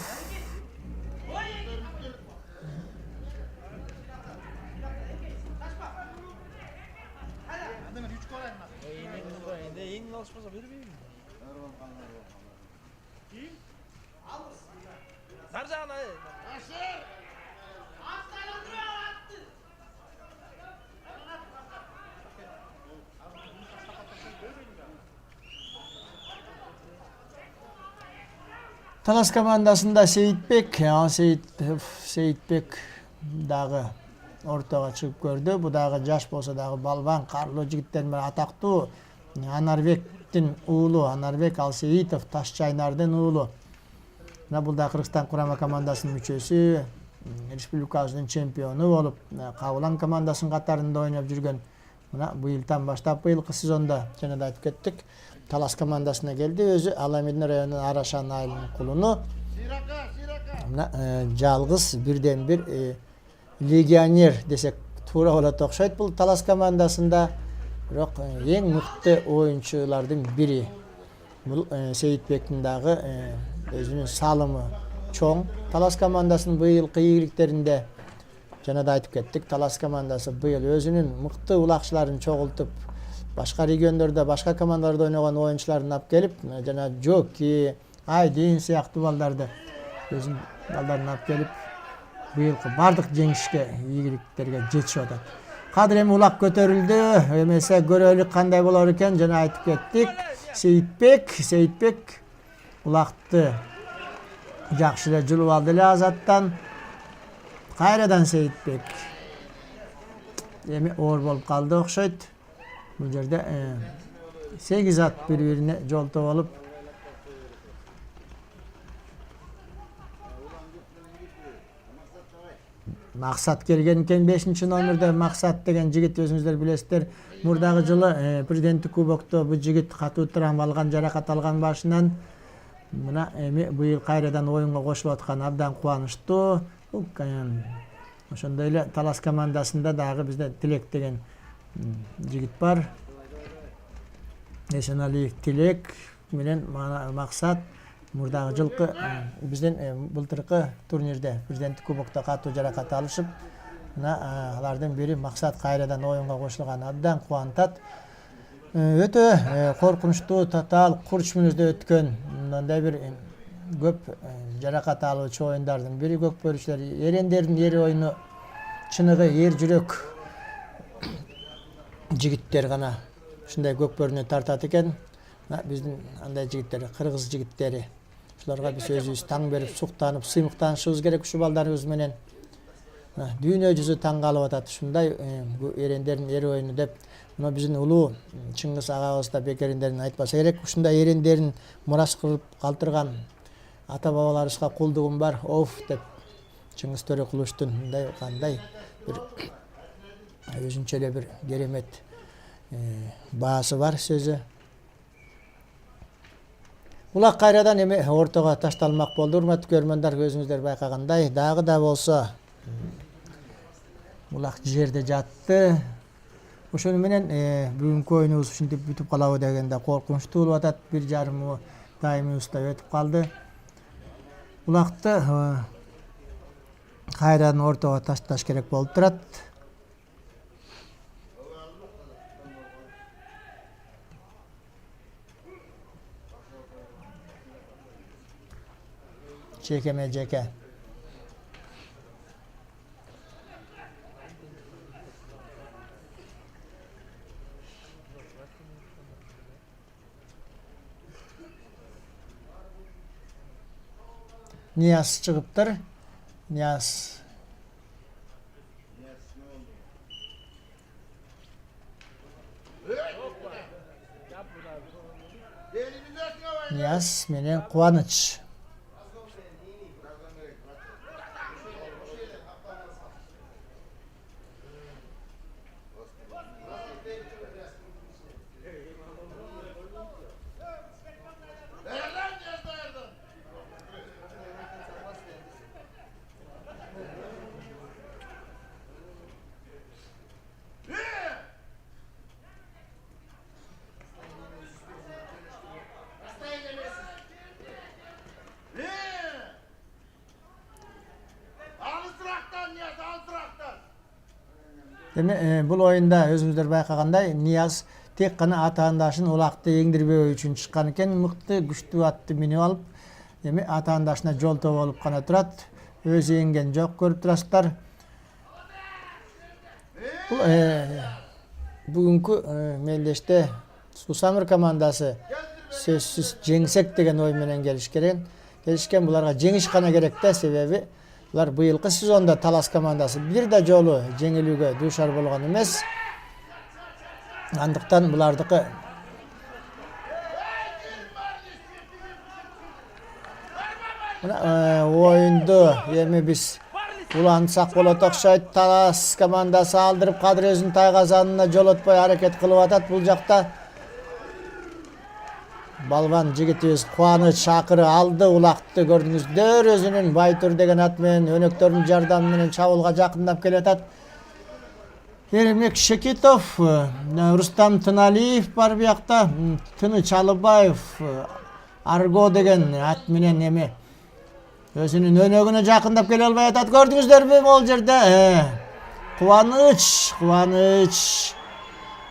Талас командасында Сейитбек дагы ортого чыгып көрдү. Бу дагы жаш болсо дагы балбан, карлуу жигиттер менен атактуу Анарбектин уулу, Анарбек Алсеитов, Ташчайнардын уулу. Мына бул да Кыргызстан курама командасынын мүчөсү, республикабыздын чемпиону болуп, Кабылан командасынын катарында ойноп жүргөн. Мына быйылдан баштап быйылкы сезондо жана да айтып кеттик, Талас командасына келди. Өзү Аламедин районунун Арашан айылынын кулуну. Мына жалгыз бирден бир легионер десек туура болот окшойт бул Талас командасында. Бирок эң мыкты оюнчулардын бири. Бул Сейитбектин дагы өзүнүн салымы чоң. Талас командасынын быйылкы ийгиликтеринде жана да айтып кеттик, Талас командасы быйыл өзүнүн мыкты улакчыларын чогултуп, башка региондордо, башка командаларда ойногон оюнчуларын алып келип, жана Жоки, Айдин сыяктуу балдарды өзүнүн балдарын алып келип, быйылкы бардык жеңишке, ийгиликтерге жетишип атат. Кадыр эми улак көтөрүлдү, эмесе көрөлүк кандай болор экен, жана айтып кеттик. Сейитбек улакты жакшы эле жулуп алды эле Азаттан. Кайрадан Сейитбек эми оор болуп калды окшойт. Бул жерде 8 ат бири-бирине жолтоо болуп, Максат келген экен 5-номерде. Максат деген жигит өзүңүздөр билесиздер. Мурдагы жылы президенттик кубокто бул жигит катуу травма алган, жаракат алган башынан. Мына эми быйыл кайрадан оюнга кошулуп аткан абдан кубанычтуу. Ошондой эле Талас командасында дагы бизде Тилек деген жигит бар. Эсеналиев Тилек менен Максат мурдагы жылкы биздин былтыркы турнирде президенттик кубокто катуу жаракат алышып, мына алардын бири Максат кайрадан оюнга кошулган абдан кубантат. Өтө коркунучтуу, татаал курч мүнөздө өткөн мындай бир көп жаракат алуучу оюндардын бири көкбөрүчүлөр, эрендердин эр оюну чыныгы эр жүрөк жигиттер гана ушундай көкбөрүнө тартат экен. Биздин андай жигиттер, кыргыз жигиттери, ушуларга биз өзүбүз таң берип, суктанып, сыймыктанышыбыз керек ушул балдарыбыз менен. Дүйнө жүзү таң калып атат ушундай эрендердин эр оюну деп. Мына биздин улуу Чыңгыз агабыз да бекеринен айтпаса керек, ушундай эрендерин мурас кылып калтырган ата бабаларыбызга кулдугум бар, деп Чыңгыз Төрөкуловдун мындай кандай бир өзүнчө эле бир керемет баасы бар сөзү. Улак кайрадан эми ортого ташталмак болду. Урматтуу көрөрмандар, өзүңүздөр байкагандай, дагы да болсо улак жерде жатты. Ошону менен бүгүнкү оюнубуз ушинтип бүтүп калабы дегенде коркунучтуу болуп атат. 1,5 таймыбыз да өтүп калды. Улакты кайрадан ортого ташташ керек болуп турат. Çekeme çeke. Niyaz çıkıptır. Niyaz. Niyaz menen Kuvaniç. Bu oyunda özünüzler bayqaganday Niyaz tek qana ataandaşın ulaqты еңдирбөө үчүн чыккан экен, мыкты күчтүү атты минип алып, атаандашына жолтоо болуп гана турат. Өзү еңген жок көрүп турасыздар. Бул бүгүнкү мелдеште Сусамыр командасы сөзсүз жеңсек деген ой менен келишкен. Буларга жеңиш гана керек да, себеби Bular bıyılkı sezonda Talas komandası bir de jolu жеңилүүгө душар болгон эмес. Андыктан булардыкы oyundu эми биз улансак болот окшойт. Talas komandасы алдырып Кадыр өзүнүн тайгазанына жолотпой аракет кылып атат. Бул жакта Балбан жигитибиз Кубаныч Шакыры алды, улакты көрдүңүздөр. Өзүнүн Байтур деген ат менен өнөктөрдүн жардамы менен чабуулга жакындап келатат. Эремек Шекитов, Рустам Тыналиев бар биякта, Тыныч Алыбаев, Арго деген ат менен эми өзүнүн өнөгүнө жакындап келе албай атат. Көрдүңүздөрбү бул жерде Кубаныч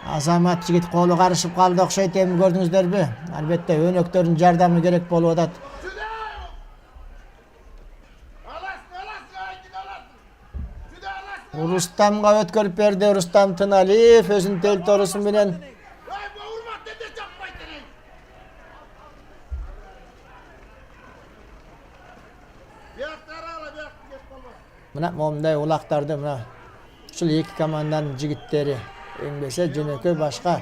Азамат жигит колу карышып калды окшойт. Эми көрдүңүздөрбү? Албетте өнөктөрдүн жардамы керек болуп атат. Рустамга өткөрүп берди. Рустам Тыналиев өзүнүн тел торусу менен мына момундай улактарды мына ушул эки команданын жигиттери эңбесе жөнөкөй башка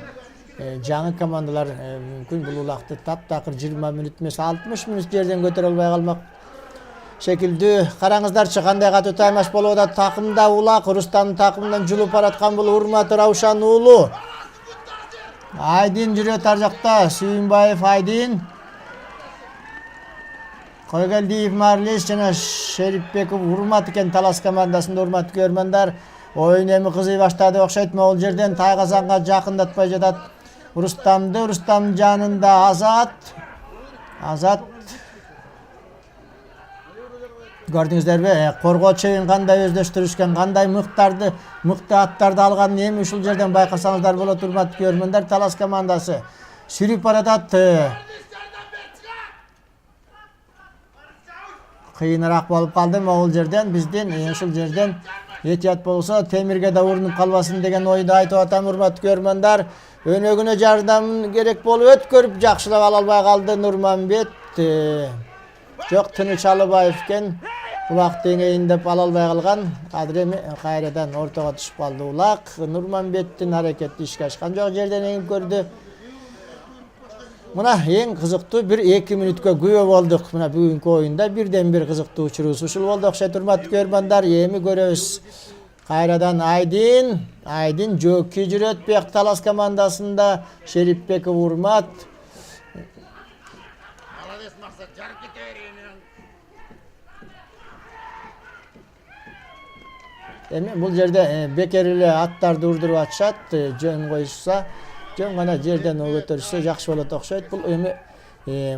жаңы командалар мүмкүн бул улакты таптакыр 20 мүнөт эмес 60 мүнөт жерден көтөрө албай калмак шекилдүү. Караңыздарчы кандай катуу таймаш болуп атат. Такымда улак Рустамдын такымынан жулуп бараткан бул Урмат Раушан уулу. Айдин жүрөт ар жакта. Сүйүнбаев Айдин, Койгелдиев Марлис жана Шерипбеков Урмат экен Талас командасында. Урмат көрмөндөр. Oyun эми кызый баштады окшойт. Могул жерден Тайгазанга жакындатпай жатат Рустамды. Рустам жанында Азат. Көрдүңүздөрбү? Коргоочу кандай өздөштүрүшкөн, кандай мыкты аттарды алган эми ушул жерден байкасаңыздар болот. Урмат көрмөндөр. Талас командасы сүрүп баратат. Кыйыныраак болуп калды могул жерден. Бизден ушул жерден этият болсо темирге да урунуп калбасын деген ойду айтып атам. Урмат көрмөндөр. Өнөгүнө жардам керек болуп өткөрүп жакшылап ала албай калды Нурманбет. Жок, Тыныч Алыбаев экен. Улак деңейин деп ала албай калган. Азыр эми кайрадан ортого түшүп калды улак. Нурманбеттин аракети ишке ашкан жок, жерден эңип көрдү. Мына эң кызыктуу 1-2 мүнөткө күбө болдук. Мына бүгүнкү оюнда бирден бир кызыктуу учурубуз ушул болду окшойт. Урмат көрмөндөр, эми көрөбүз. Кайрадан Айдин жөккү жүрөт бияк Талас командасында. Шерипбеков Урмат. Эми бул жерде бекер эле аттарды урдуруп атышат. Жөн коюшса, жөн гана жерден көтөрүшсө жакшы болот окшойт. Бул эми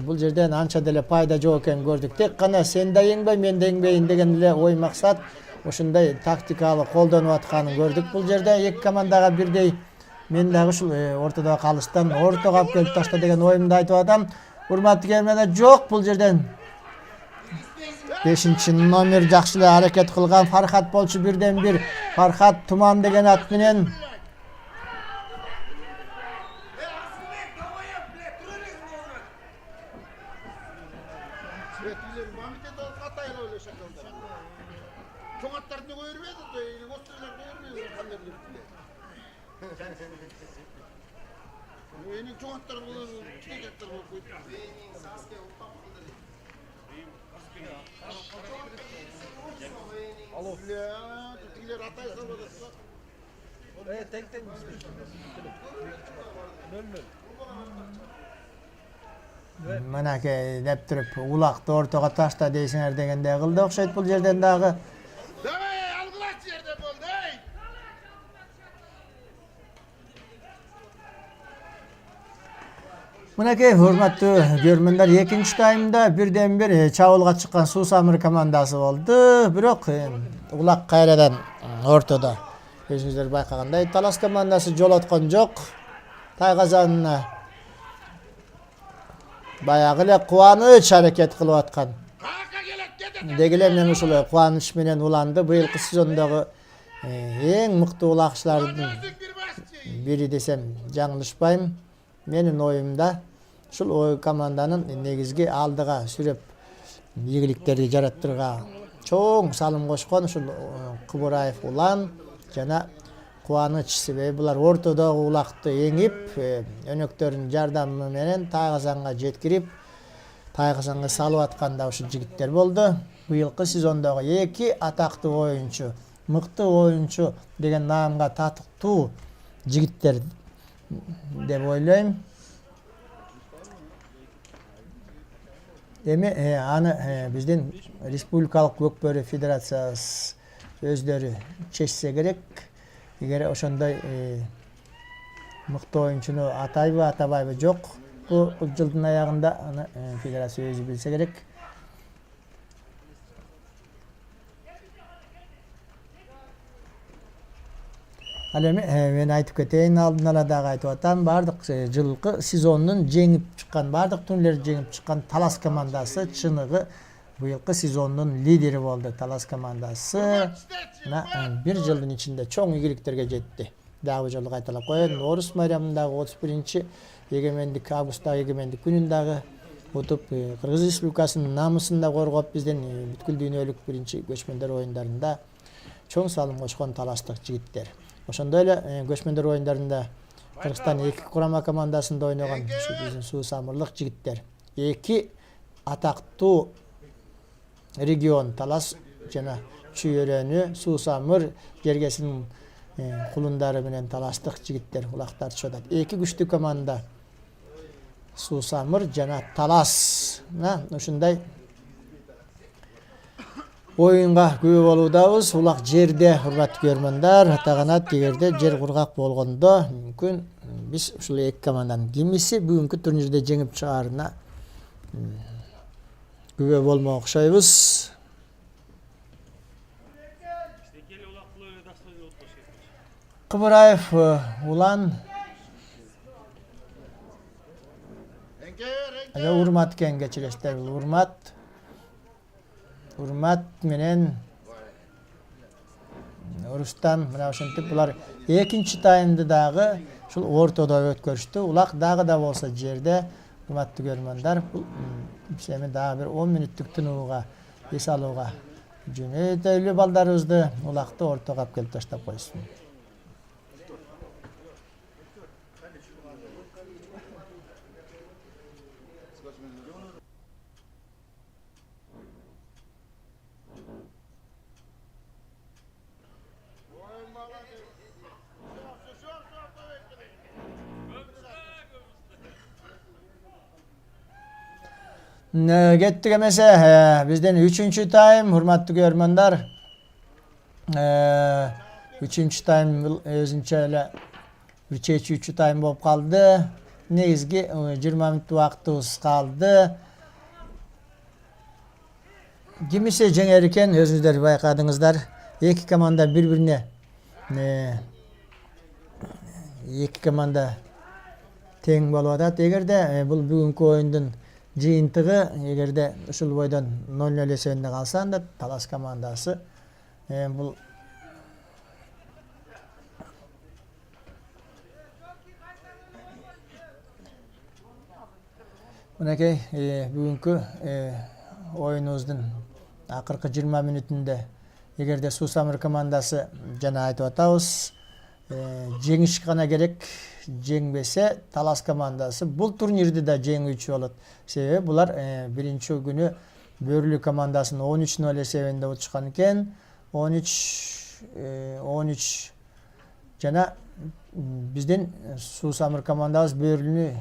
бул жерден анча деле пайда жок экенин көрдүк. Тек гана сен да еңбей, мен да еңбейин деген эле ой максат. Ушундай тактикалык колдонуп атканын көрдүк. Бул жерде эки командага бирдей мен дагы ушул ортодо калыштан ортого алып келип ташта деген оюмду айтып атам. Урмат келмеде жок бул жерден. 5 номер жакшы эле аракет кылган Фархат болчу бирден бир. Фархат Туман деген ат менен Manake dep turup ulakты ортого ташта дейсиңер дегенде кылды окшойт бул жерден дагы. Давай, алгылач жерде болду, ey! Мынакей урматтуу көрөрмандар, экинчи таймда бирден бир чабуулга чыккан Суусамыр командасы болду. Бирок улак кайрадан ортодо. Өзүңүздөр байкагандай Талас командасы жолоткон жок. Тайгазанына баягы эле кубаныч аракет кылып аткан. Кака келет, деді. Дегеле мен ушул кубаныч менен уланды. Быйылкы сезондогу эң мыктуу улакчылардын Өзің бір басчы. бири десем жаңылышпайм. Менин оюмда ушул ой команданын негизги алдыга сүрөп ийгиликтерди жараттырга чоң салым кошкон ушул Кубураев Улан жана Кубаныч. Себеби булар ортодогу улакты эңип, өнөктөрүнүн жардамы менен Тайгазанга жеткирип, Тайгазанга салып атканда ушул жигиттер болду. Быйылкы сезондогу эки атактуу оюнчу, мыкты оюнчу деген наамга татыктуу жигиттер деп ойлойм. Эми аны биздин Республикалык Көкбөрү Федерациясы өздөрү чечсе керек. Эгер ошондой мыкты оюнчуну атайбы, атабайбы жок. Бул жылдын аягында аны федерация өзү билсе керек. Ал эми мен айтып кетейин, алдын ала дагы айтып атам, бардык жылкы сезондун жеңип чыккан, бардык турнирлерди жеңип чыккан Талас командасы чыныгы быйылкы сезондун лидери болду. Талас командасы бир жылдын ичинде чоң ийгиликтерге жетти. Дагы жолу кайталап коеюн, Орус майрамындагы 31 эгемендик августтагы эгемендик күнүн дагы утуп, Кыргыз Республикасынын намысын да коргоп, биздин бүткүл дүйнөлүк биринчи көчмөндөр оюндарында чоң салым кошкон таластык жигиттер. Ошондой эле көчмөндөр оюндарында Кыргызстан 2 курама командасында ойногон биздин Суусамырлык жигиттер. 2 атактуу регион Талас жана Чүйөрөнү, Суусамыр жергесинин кулундары менен таластык жигиттер улактар чыгат. 2 күчтүү команда Суусамыр жана Талас. Ушундай оюнга күбө болуудабыз. Улак жерде, урматтуу көрөрмандар, атаганат эгерде жер кургак болгондо мүмкүн биз ушул 2 команданын кимиси бүгүнкү турнирде жеңип чыгаарына күбө болмок окшойбуз. Кубураев Улан урмат экен, кечириңиздер, урмат менен Рустам мына ошентип булар экинчи таймды дагы ушул ортодо өткөрүштү. Улак дагы да болсо жерде, урматтуу көрөрмандар, бул эми дагы бир 10 мүнөттүк тынууга, эс алууга жөнөтөйлү балдарыбызды улакты ортого алып келип таштап койсун. Кеттик эмесе, биздин 3-чү тайм, урматтуу көрөрмандар. 3-чү тайм өзүнчө эле бир чечүүчү тайм болуп калды. Негизги 20 мүнөт убактыбыз калды. Кимиси жеңер экен, өзүңүздөр байкадыңыздар. 2 команда бири-бирине 2 команда тең болуп атат. Эгерде бул бүгүнкү оюндун жыйынтыгы эгерде ушул бойдон 0-0 эсебинде калса анда Талас командасы бул мынакей бүгүнкү оюнубуздун акыркы 20 мүнөтүндө эгерде Сусамыр командасы жана айтып атабыз жеңиш гана керек, жеңбесе Талас командасы бул турнирди да жеңүүчү болот. Себеби булар биринчи күнү Бөрүлү командасын 13-0 эсебинде утушкан экен. 13 жана биздин Сусамыр командабыз Бөрүлүнү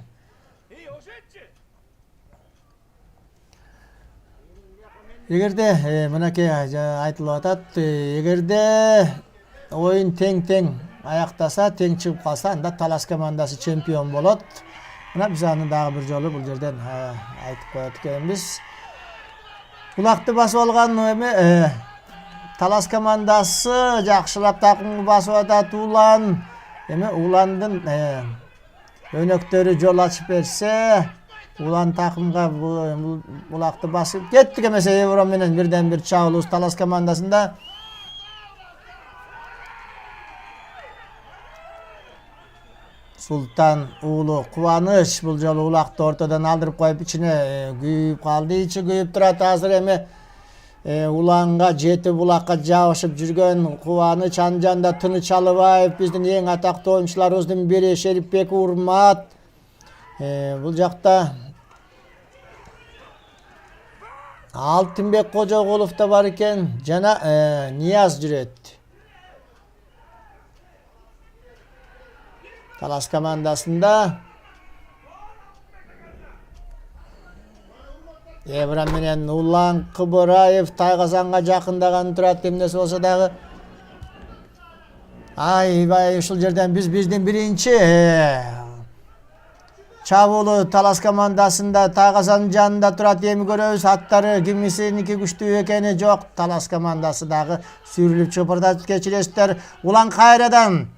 эгерде мынакей айтылып атат, эгерде оюн тең аяктаса, тең чыгып калса, анда Талас командасы чемпион болот. Мына биз аны дагы бир жолу бул жерден айтып коет экенбиз. Улакты басып алган эме Талас командасы жакшылап такымды басып атат. Уландын өнөктөрү жол ачып берсе, Улан такымга улакты басып кеттик эмесе Евро менен бирден бир чабуулубуз Талас командасында. Султан уулу Кубаныч бул жолу улакты ортодон алдырып коюп ичине күйүп калды. Ичи күйүп турат азыр эми Уланга жети булакка жабышып жүргөн Кубаныч Анжанда Тыныч Алыбаев биздин эң атактуу оюнчуларыбыздын бири Шерипбек Урмат. Бул жакта Алтынбек Кожогулов да бар экен, жана Нияз жүрөт. Талас командасында Эбрам менен Улан Кыбыраев Тайгазанга жакындаган турат, эмнеси болсо дагы. Аябай ушул жерден биздин биринчи чабуулу Талас командасында Тайгазанын жанында турат. Эми көрөбүз аттары кимисиники күчтүү экени жок. Талас командасы дагы сүрүлүп чыпырдатып кечиресиздер. Улан кайрадан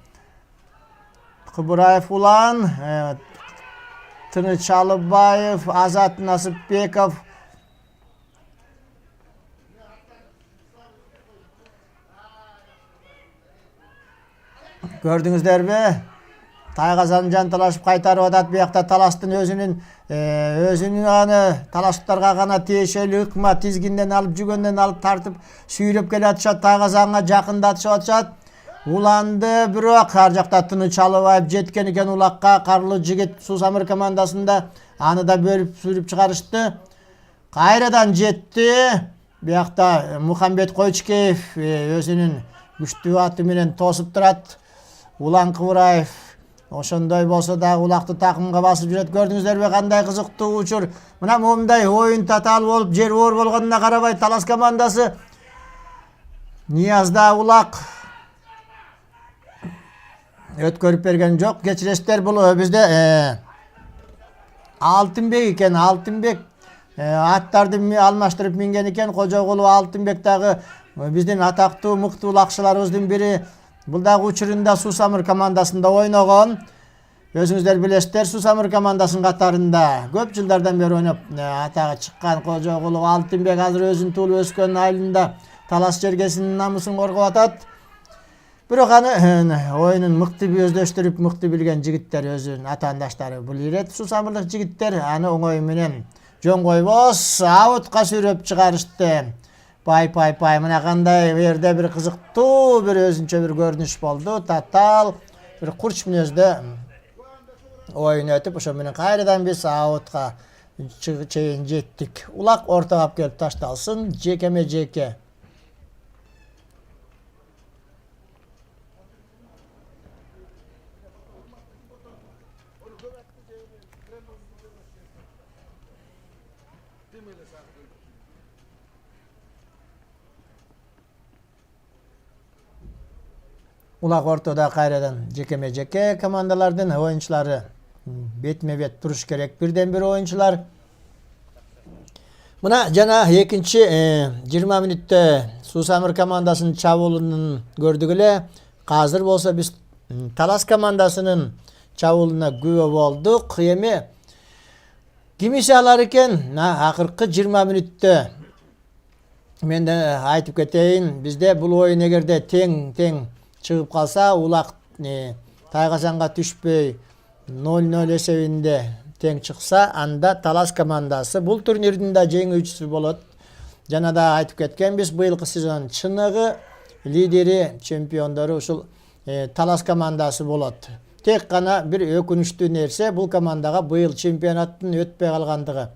Кыбыраев Улан, Тыныч Алыбаев, Азат Насыпбеков. Көрдүңүздөрбү? Тайгазанын жанталашып кайтарып атат. Биякта Таластын өзүнүн аны талаштарга гана тиешелүү ыкма тизгинден алып, жүгөндөн алып тартып сүйрөп келатышат. Тайгазанга жакындатышып атышат. Уланды бирок ар жакта Тыныч Алыбаев жеткен экен улакка. Карлуу жигит Сусамыр командасында аны да бөлүп сүрүп чыгарышты. Кайрадан жетти. Биякта Мухамбет Койчукеев өзүнүн күчтүү аты менен тосуп турат. Улан Кыбыраев ошондой болсо дагы улакты такымга басып жүрөт. Көрдүңүздөрбү кандай кызыктуу учур. Мына момундай оюн татаал болуп, жер оор болгонуна карабай Талас командасы Ниязда улак өткөрүп берген жок. Кечиресиздер, бул бизде Алтынбек экен. Алтынбек аттарды алмаштырып минген экен. Кожогулов Алтынбек дагы биздин атактуу мыктуу улакчыларыбыздын бири. Бул дагы учурунда Сусамыр командасында ойногон. Өзүңүздөр билесиздер, Сусамыр командасынын катарында көп жылдардан бери ойноп атагы чыккан Кожогулов Алтынбек азыр өзүнүн туулуп өскөн айылында Талас жергесинин намысын коргоп атат. Бирок аны оюнун мыкты өздөштүрүп, мыкты билген жигиттер, өзүнүн атаандаштары, бул ирет Сусамырлык жигиттер аны оңой менен жөн койбос аутка сүрөп чыгарышты. Пай, мына кандай жерде бир кызыктуу, бир өзүнчө бир көрүнүш болду. Татаал бир курч мүнөздө оюн өтүп, ошо менен кайрадан биз аутка чейин жеттик. Улак ортого алып келип ташталсын, жекеме-жеке. Улак ортодо кайрадан жекеме-жеке командалардын оюнчулары бетме-бет туруш керек. Бирден бир оюнчулар. Мына жана экинчи 20 мүнөттө Сусамыр командасынын чабуулун көрдүк эле. Азыр болсо биз Талас командасынын чабуулуна күбө болдук. Эми Ким ише алар экен? Акыркы 20 мүнөттө мен де айтып кетейин, бизде бул оюн эгерде тең чыгып калса, улак тайгазанга түшпөй 0-0 эсебинде тең чыкса, анда Талас командасы бул турнирдин да жеңүүчүсү болот. Жана да айтып кеткенбиз, быйылкы сезон чыныгы лидери, чемпиондору ушул Талас командасы болот. Тек гана бир өкүнүчтүү нерсе, бул командага быйыл чемпионаттын өтпөй калгандыгы.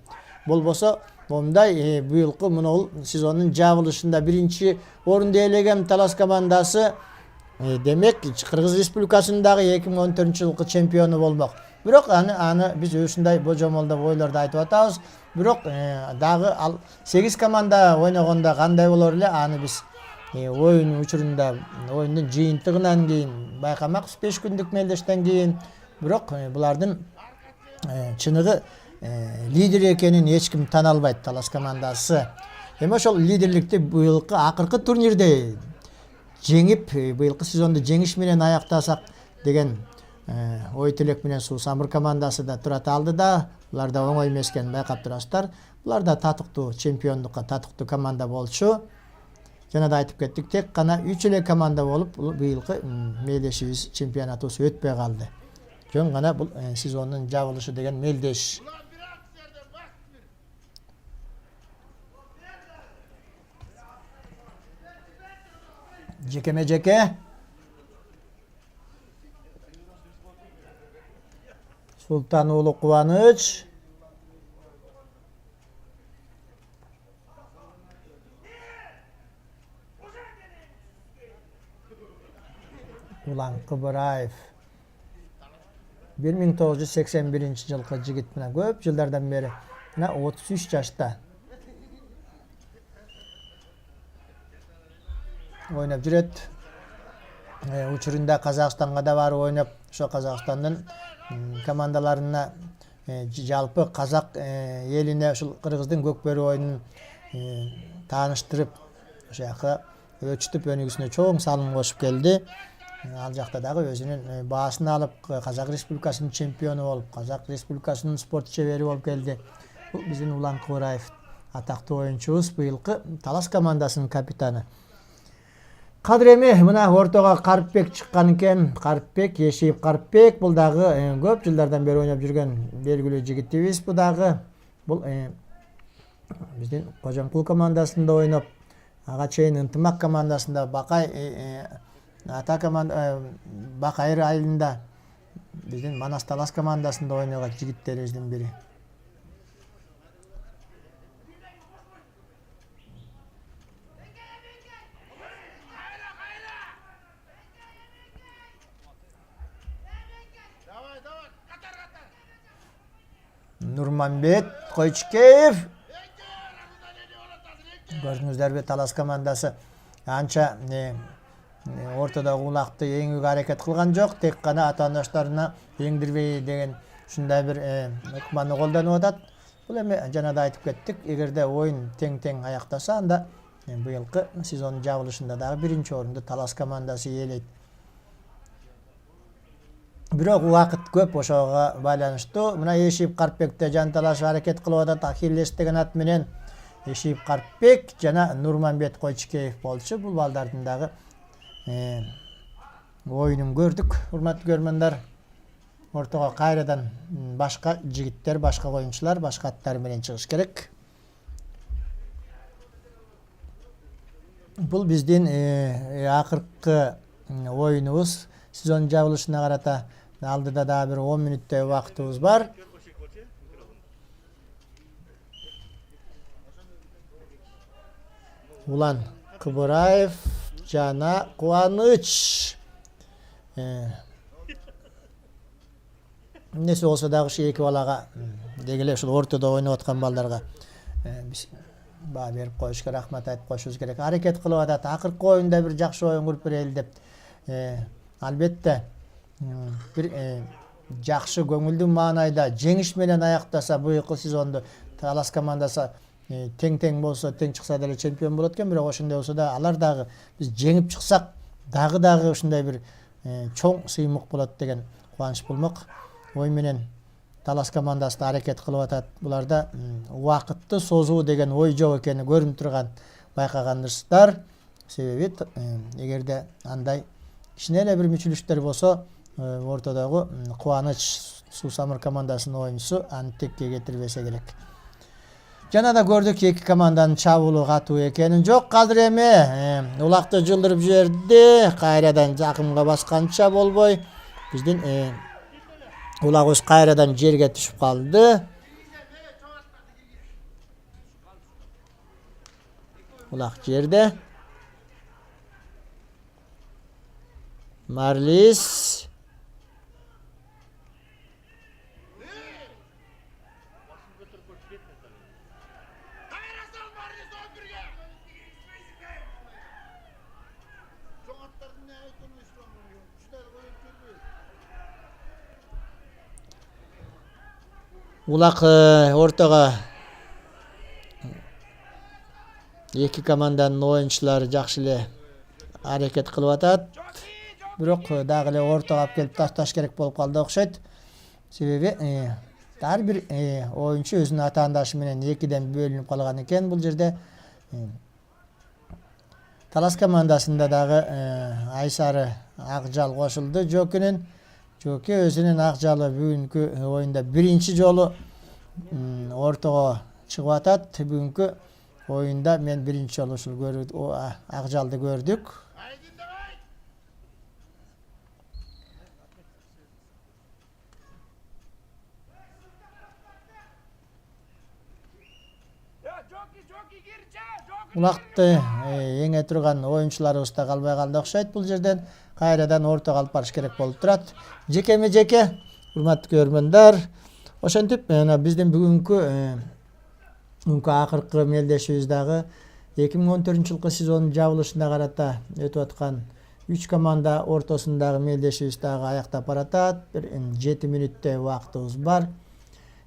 Болбосо, мындай быйылкы мынул сезондун жабылышында биринчи орунду ээлеген Талас командасы демек Кыргыз Республикасындагы 2014-жылкы чемпиону болмок. Бирок аны биз ушундай божомолдо ойлорду айтып атабыз. Бирок дагы ал 8 команда ойногондо кандай болор эле, аны биз оюн учурунда, оюндун жыйынтыгынан кийин байкамакпыз, 5 күндүк мелдештен кийин. Бирок булардын чыныгы лидер экенин эч ким тана албайт Талас командасы. Эми ошол лидерликти быйылкы акыркы турнирде жеңип, быйылкы сезонду жеңиш менен аяктасак деген ой тилек менен Самыр командасы да турат алды да, булар да оңой эмес экенин байкап турасыздар. Булар да татыктуу чемпиондукка татыктуу команда болчу. Жана да айтып кеттик, тек гана 3 эле команда болуп, быйылкы мелдешибиз чемпионатыбыз өтпөй калды. Жөн гана бул сезондун жабылышы деген мелдеш. Жекеме-жеке Султан уулу Кубаныч Улан Кыбыраев 1981-жылкы жигит мына көп жылдардан бери мына 33 жашта ойнап жүрөт. Учурунда Казакстанга да барып ойнап, ошо Казакстандын командаларына жалпы казак элине ушул Кыргыздын көкбөрү оюнун тааныштырып, ошо жака өчтүп өнүгүүсүнө чоң салым кошуп келди. Ал жакта дагы өзүнүн баасын алып, Казак Республикасынын чемпиону болуп, Казак Республикасынын спорт чебери болуп келди. Бул биздин Улан Кыбыраев, атактуу оюнчубуз, быйылкы Талас командасынын капитаны. Кадыреми мына ортого Карпбек чыккан экен. Карпбек, Ешиев Карпбек, бул дагы көп жылдардан бери ойноп жүргөн белгилүү жигитибиз. Бул дагы бул биздин Кожомкул командасында ойноп, ага чейин Ынтымак командасында, Ата команда Бакайыр айылында биздин Манас Талас командасында ойногон жигиттерибиздин бири. Нурманбет Койчукеев. Көрдүңүздөрбү, Талас командасы анча ортодогу улакты эңүүгө аракет кылган жок, тек гана атаандаштарына эңдирбей деген ушундай бир ыкманы колдонуп атат. Бул эми жана да айтып кеттик, эгерде оюн тең аяктаса, анда быйылкы сезондун жабылышында дагы биринчи орунду Талас командасы ээлейт. Бирок убакыт көп ошого байланыштуу. Мына Ешиев Карпбекте жанталашып аракет кылып атат, Ахиллес деген ат менен Ешиев Карпбек жана Нурманбет Койчукеев болчу. Бул балдардын дагы оюнун көрдүк, урматтуу көрөрмандар. Ортого кайрадан башка жигиттер, башка оюнчулар, башка аттар менен чыгыш керек. Бул биздин акыркы оюнубуз. Сезон жабылышына карата алдыда да бир 10 мүнөттөй убактыбыз бар. Улан Кыбыраев жана Кубаныч. Несе болсо дагы ушу эки балага дегеле ушул ортодо ойноп аткан балдарга биз баа берип коюшка, рахмат айтып коюшубуз керек. Аракет кылып атат, акыркы оюнда бир жакшы оюн куруп берели деп. Албетте бир жакшы көңүлдүү маанайда жеңиш менен аяктаса быйылкы сезонду Талас командасы тең болсо, тең чыкса деле чемпион болот экен. Бирок ошондой болсо да алар дагы биз жеңип чыксак дагы ушундай бир чоң сыймык болот деген кубаныч болмок. Ой менен Талас командасы да аракет кылып атат. Буларда убакытты созуу деген ой жок экени көрүнүп турган байкагандырсыздар. Себеби эгерде андай кичине эле бир мүчүлүштөр болсо, ортодогу Кубаныч Сусамыр командасынын оюнчусу антекке кетирбесе керек. Жана да көрдүк эки команданын чабуулу катуу экенин. Жок, азыр эми улакты жылдырып жиберди. Кайрадан жакынга басканча болбой биздин улак кайрадан жерге түшүп калды. Улак жерде. Марлис Kayrasal Maris 11'ge. Çoğatların ne olduğunu İslam'ın. Şunlar koyup görmüyor. улак ортого эки команданын оюнчулары жакшы эле аракет кылып атат. Бирок дагы эле ортого алып келип ташташ керек болуп калды окшойт. Себеби ар бир оюнчу өзүнүн атаандашы менен экиден бөлүнүп калган экен бул жерде. Талас командасында дагы Айсары Акжал кошулду Жокүнүн. Жоки өзүнүн Акжалы бүгүнкү оюнда биринчи жолу ортого чыгып атат. Бүгүнкү оюнда мен биринчи жолу ушул Акжалды көрдүк. Aydın davay. Улакты эңе турган оюнчуларыбыз да калбай калды окшойт бул жерден. Кайрадан ортого алып барыш керек болуп турат. Жекеме жеке урматтуу көрөрмөндөр, ошентип биздин бүгүнкү акыркы мелдешибиз дагы 2014-жылкы сезондун жабылышына карата өтүп аткан 3 команда ортосундагы мелдешибиз дагы аяктап баратат. 7 мүнөттөй убактыбыз бар.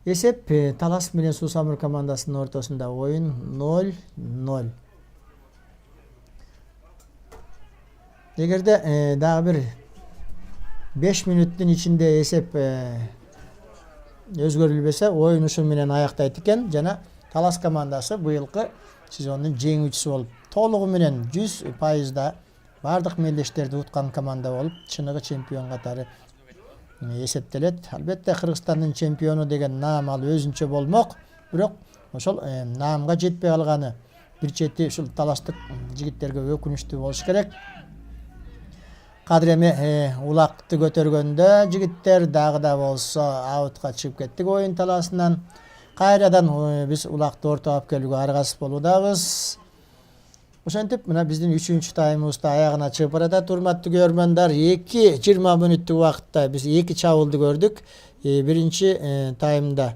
Эсеп Талас менен Сусамыр командасынын ортосунда оюн 0-0. Эгерде дагы бир 5 мүнөттүн ичинде эсеп өзгөрүлбөсө, оюн ушул менен аяктайт экен. Жана Талас командасы быйылкы сезондун жеңүүчүсү болуп, толугу менен 100% бардык мелдештерди уткан команда болуп, чыныгы чемпион катары эсептелет. Албетте Кыргызстандын чемпиону деген наам ал өзүнчө болмок, бирок ошол наамга жетпей калганы бир чети ушул таластык жигиттерге өкүнүчтүү болуш керек. Кадыр эми улакты көтөргөндө жигиттер дагы да болсо аутка чыгып кеттик оюн таласынан. Кайрадан биз улакты ортого алып келүүгө аргасыз болуудабыз. Ошентип мына биздин 3-чү таймыбыз да аягына чыгып баратат. Урматтуу көрөрмөндөр, 2-20 мүнөттүк убакытта биз 2 чабуулду көрдүк. Биринчи таймда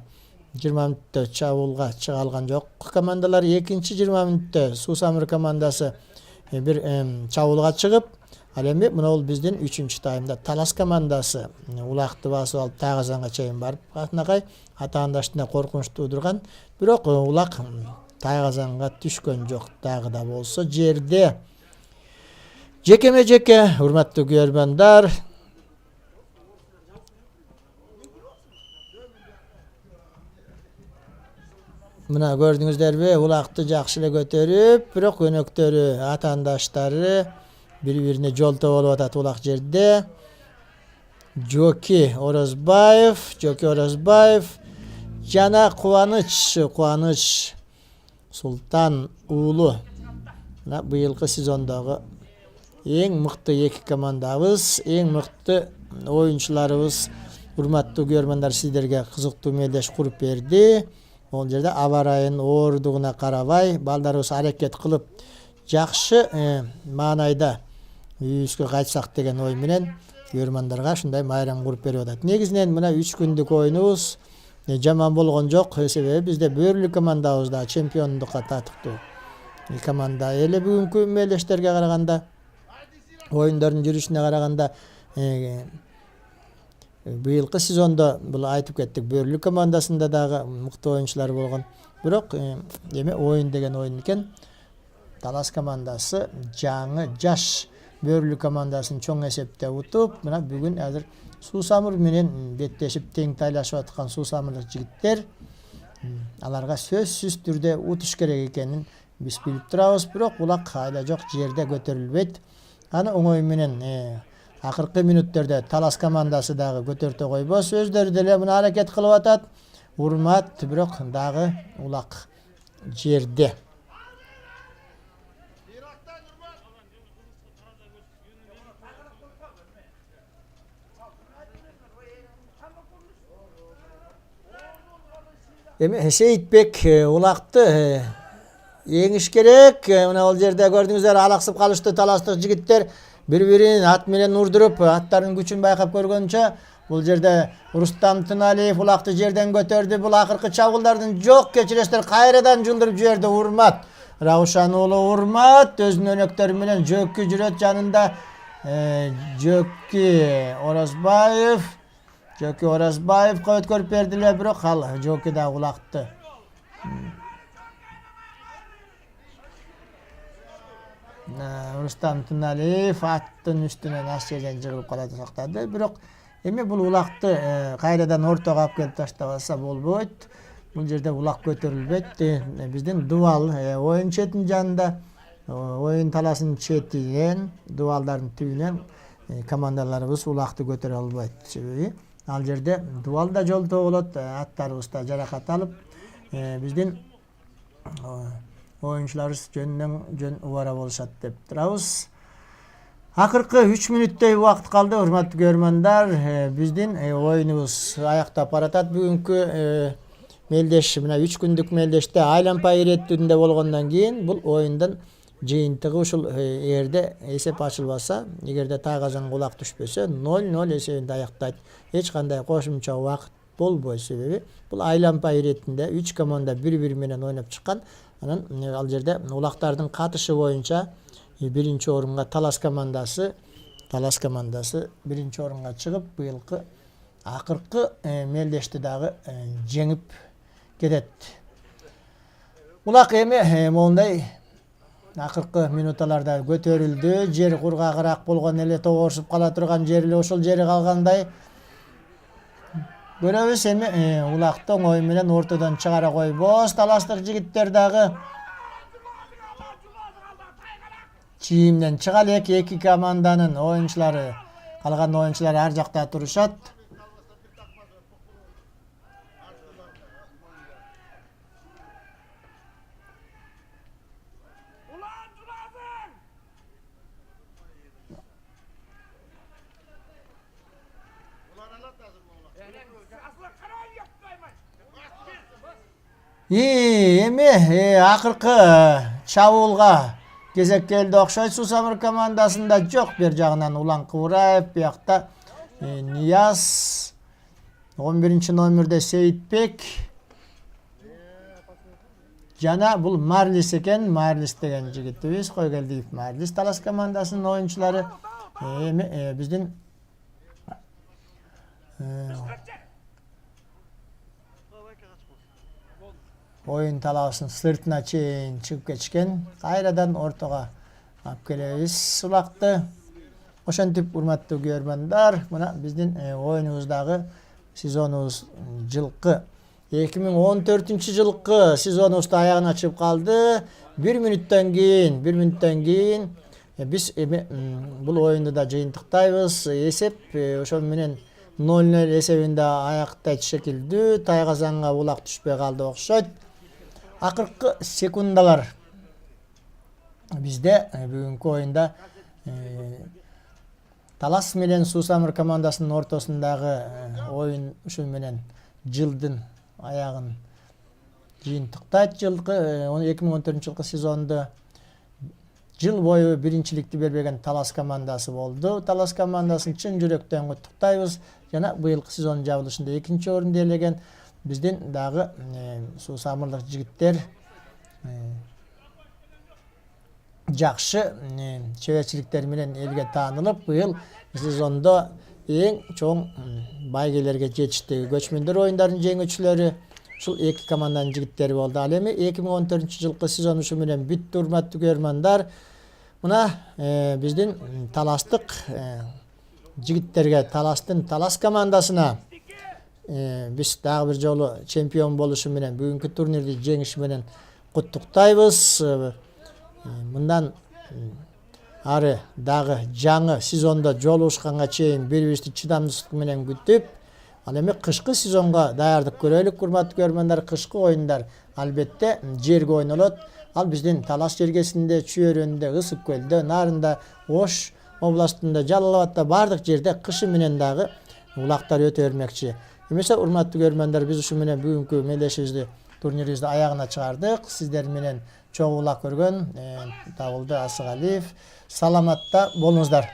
20 мүнөттө чабуулга чыга алган жок командалар. Экинчи 20 мүнөттө Сусамыр командасы бир чабуулга чыгып, ал эми мына бул биздин 3-чү таймда Талас командасы улакты басып алып Тагазанга чейин барып катнакай атаандаштына коркунуч туудурган. Бирок улак Тагазанга түшкөн жок, дагы да болсо жерде. Жекеме жеке урматтуу көрөрмөндөр, мына көрдүңүздөрбү, улакты жакшы эле көтөрүп, бирок өнөктөрү атаандаштары бири-бирине жолто болуп атат улак жерде. Жоки Орозбаев жана Кубаныч Султан уулу. Мына быйылкы сезондогу эң мыкты эки командабыз, эң мыкты оюнчуларыбыз. Урматтуу көрөрмөндөр, сиздерге кызыктуу мелдеш куруп берди. Ол жерде аба ырайынын оордугуна карабай, балдарыбыз аракет кылып, жакшы маанайда үйүбүзгө кайтсак деген ой менен көрөрмөндарга ушундай майрам куруп берип атат. Негизинен мына 3 күндүк оюнубуз жаман болгон жок, себеби бизде бөрлү командабыз да чемпиондукка татыктуу. Команда эле бүгүнкү мелдештерге караганда, оюндордун жүрүшүнө караганда быйылкы сезондо бул айтып кеттик, бөрлү командасында дагы мыкты оюнчулар болгон. Бирок эми оюн деген оюн экен. Талас командасы жаңы жаш бөрлү командасын чоң эсепте утуп, мына бүгүн азыр Суусамыр менен беттешип тең тайлашып аткан суусамырлык жигиттер аларга сөзсүз түрдө утуш керек экенин биз билип турабыз, бирок улак айла жок жерде көтөрүлбөйт. Аны оңой менен акыркы мүнөттөрдө Талас командасы дагы көтөртө койбос, өздөрү деле мына аракет кылып атат. Урмат, бирок дагы улак жерде. Irak'tan Urban. Эми Сейитбек улакты еңиш керек. Мына ал жерде көрдүңүздөр, алаксып калышты таластык жигиттер. Бири-бирин ат менен урдуруп, аттардын күчүн байкап көргөнчө, бул жерде Рустам Тыналиев улакты жерден көтөрдү. Бул акыркы чабуулдардын жок кечирештер кайрадан жылдырып жиберди Урмат. Раушан уулу Урмат өзүнүн өнөктөрү менен Жөккү жүрөт жанында. Жөккү Оразбаевга өткөрүп бердилер, бирок ал Жөккү да улакты. Рустам Тыналиев аттын үстүнөн аз жерден жыгылып кала сактады, бирок эми бул улакты кайрадан ортого алып келип таштабаса болбойт. Бул жерде улак көтөрүлбөйт. Биздин дубал оюн четинин жанында, оюн таласынын четинен, дубалдардын түбүнөн командаларыбыз улакты көтөрө албайт. Себеби ал жерде дубал да жолтоо болот, аттарыбыз да жаракат алып, биздин оюнчуларыбыз жөн убара болушат деп турабыз. Акыркы 3 мүнөттөй убакыт калды, урматтуу көрөрмандар. Биздин оюнубуз аяктап баратат. Бүгүнкү мелдеш, мына 3 күндүк мелдеште айланпай иреттүүндө болгондон кийин бул оюндун жыйынтыгы ушул эгерде эсеп ачылбаса, эгерде Тайгазанга улак түшпөсө 0-0 эсебинде аяктайт. Эч кандай кошумча убакыт болбойт, себеби бул айланпай иретинде 3 команда бири-бири менен ойноп чыккан. Анан ал жерде улактардын катышы боюнча биринчи орунга Талас командасы биринчи орунга чыгып, быйылкы акыркы мелдешти дагы жеңип кетет. Улак эми мондай акыркы минуталарда көтөрүлдү. Жер кургагыраак болгон эле, тогорушуп кала турган жери эле ошол жери калгандай. Көрөбүз, эми улакты оңой менен ортодон чыгара койбос. Таластык жигиттер дагы чийимден чыга элек. Эки команданын оюнчулары, калган оюнчулар ар жакта турушат. Эми акыркы чабуулга кезек келди окшойт. Суусамыр командасында жок, бер жагынан Улан Кыбыраев, биякта Нияз, 11 номерде Сейитбек, жана бул Марлис экен. Марлис деген жигитибиз, Койгелдиев Марлис, Талас командасынын оюнчулары. Эми биздин оюн талабысын сыртына чейин чыгып кетишкен. Кайрадан ортого алып келебиз улакты. Ошентип, урматтуу көрөрмандар, мына биздин оюнубуздагы сезонубуз жылкы 2014-жылкы сезонубуз аягына чыгып калды. 1 мүнөттөн кийин биз эми бул оюнду да жыйынтыктайбыз. Эсеп ошол менен 0-0 эсебинде аяктайт шекилдүү. Тайгазанга улак түшпөй калды окшойт. Акыркы секундалар бизде бүгүнкү оюнда Талас менен Суусамыр командасынын ортосундагы оюн ушул менен жылдын аягын жыйынтыктайт. Жылкы 2014-жылкы сезондо жыл бою биринчиликти бербеген Талас командасы болду. Талас командасын чын жүрөктөн куттуктайбыз. Жана быйылкы сезондун жабылышында 2-нчи орунду ээлеген биздин дагы суусамырлык жигиттер жакшы чеберчиликтери менен элге таанылып, быйыл сезондо эң чоң байгелерге жетишти. Көчмөндөр оюндардын жеңүүчүлөрү ушул эки команданын жигиттери болду. Ал эми 2014-жылкы сезон ушу менен бүттү, урматтуу көрөрмандар. Мына биздин таластык жигиттерге Таластын Талас командасына biz dagы bir жолу чемпион болушу менен бүгүнкү турнирди жеңиши менен куттуктайбыз. Мындан ары дагы жаңы сезондо жолугушканга чейин бири-бирибизди чыдамдуулук менен күтүп, ал эми кышкы сезонго даярдык көрөлүк. Урматтуу көрөрмандар, кышкы оюндар албетте жерге ойнолот. Ал биздин Талас жергесинде, Чүйөрүндө, Ысык көлдө, Нарында, Ош областында, Жалал Абадта бардык жерде кышы менен дагы улактар өтө бермекчи. Эмесе урматтуу көрөрмандар, биз ушу менен бүгүнкү мелдешибизди, турнирибизди аягына чыгардык. Сиздер менен чогуу улак көргөн Табылды Асыгалиев. Саламатта болуңуздар.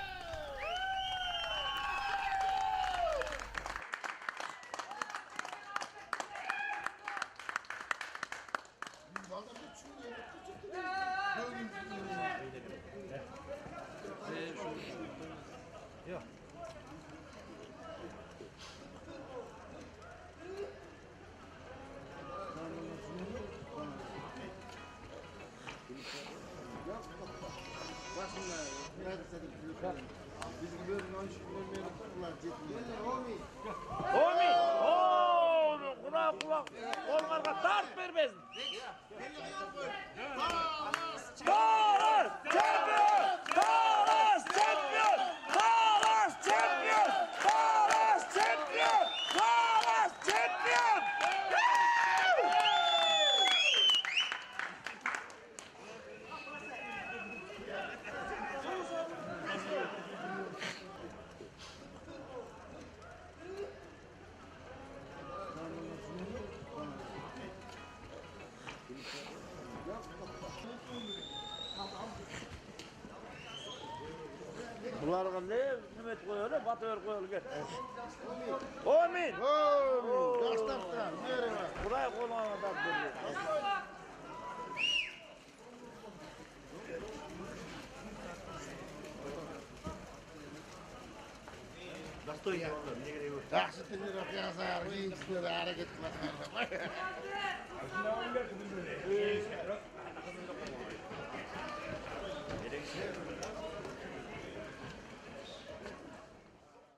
Kulak olmarga tart vermesin. Talas çempiyon! Talas çempiyon! Talas çempiyon! Talas çempiyon! Talas çempiyon! Bunlarga ne nimet koyuyorlar, batıver koyuyorlar. Amin. Daştaptılar. Yeri var. Buraya kolağına da böyle. Yaxshi trenirovka yasar, ikisini harakat qiladi.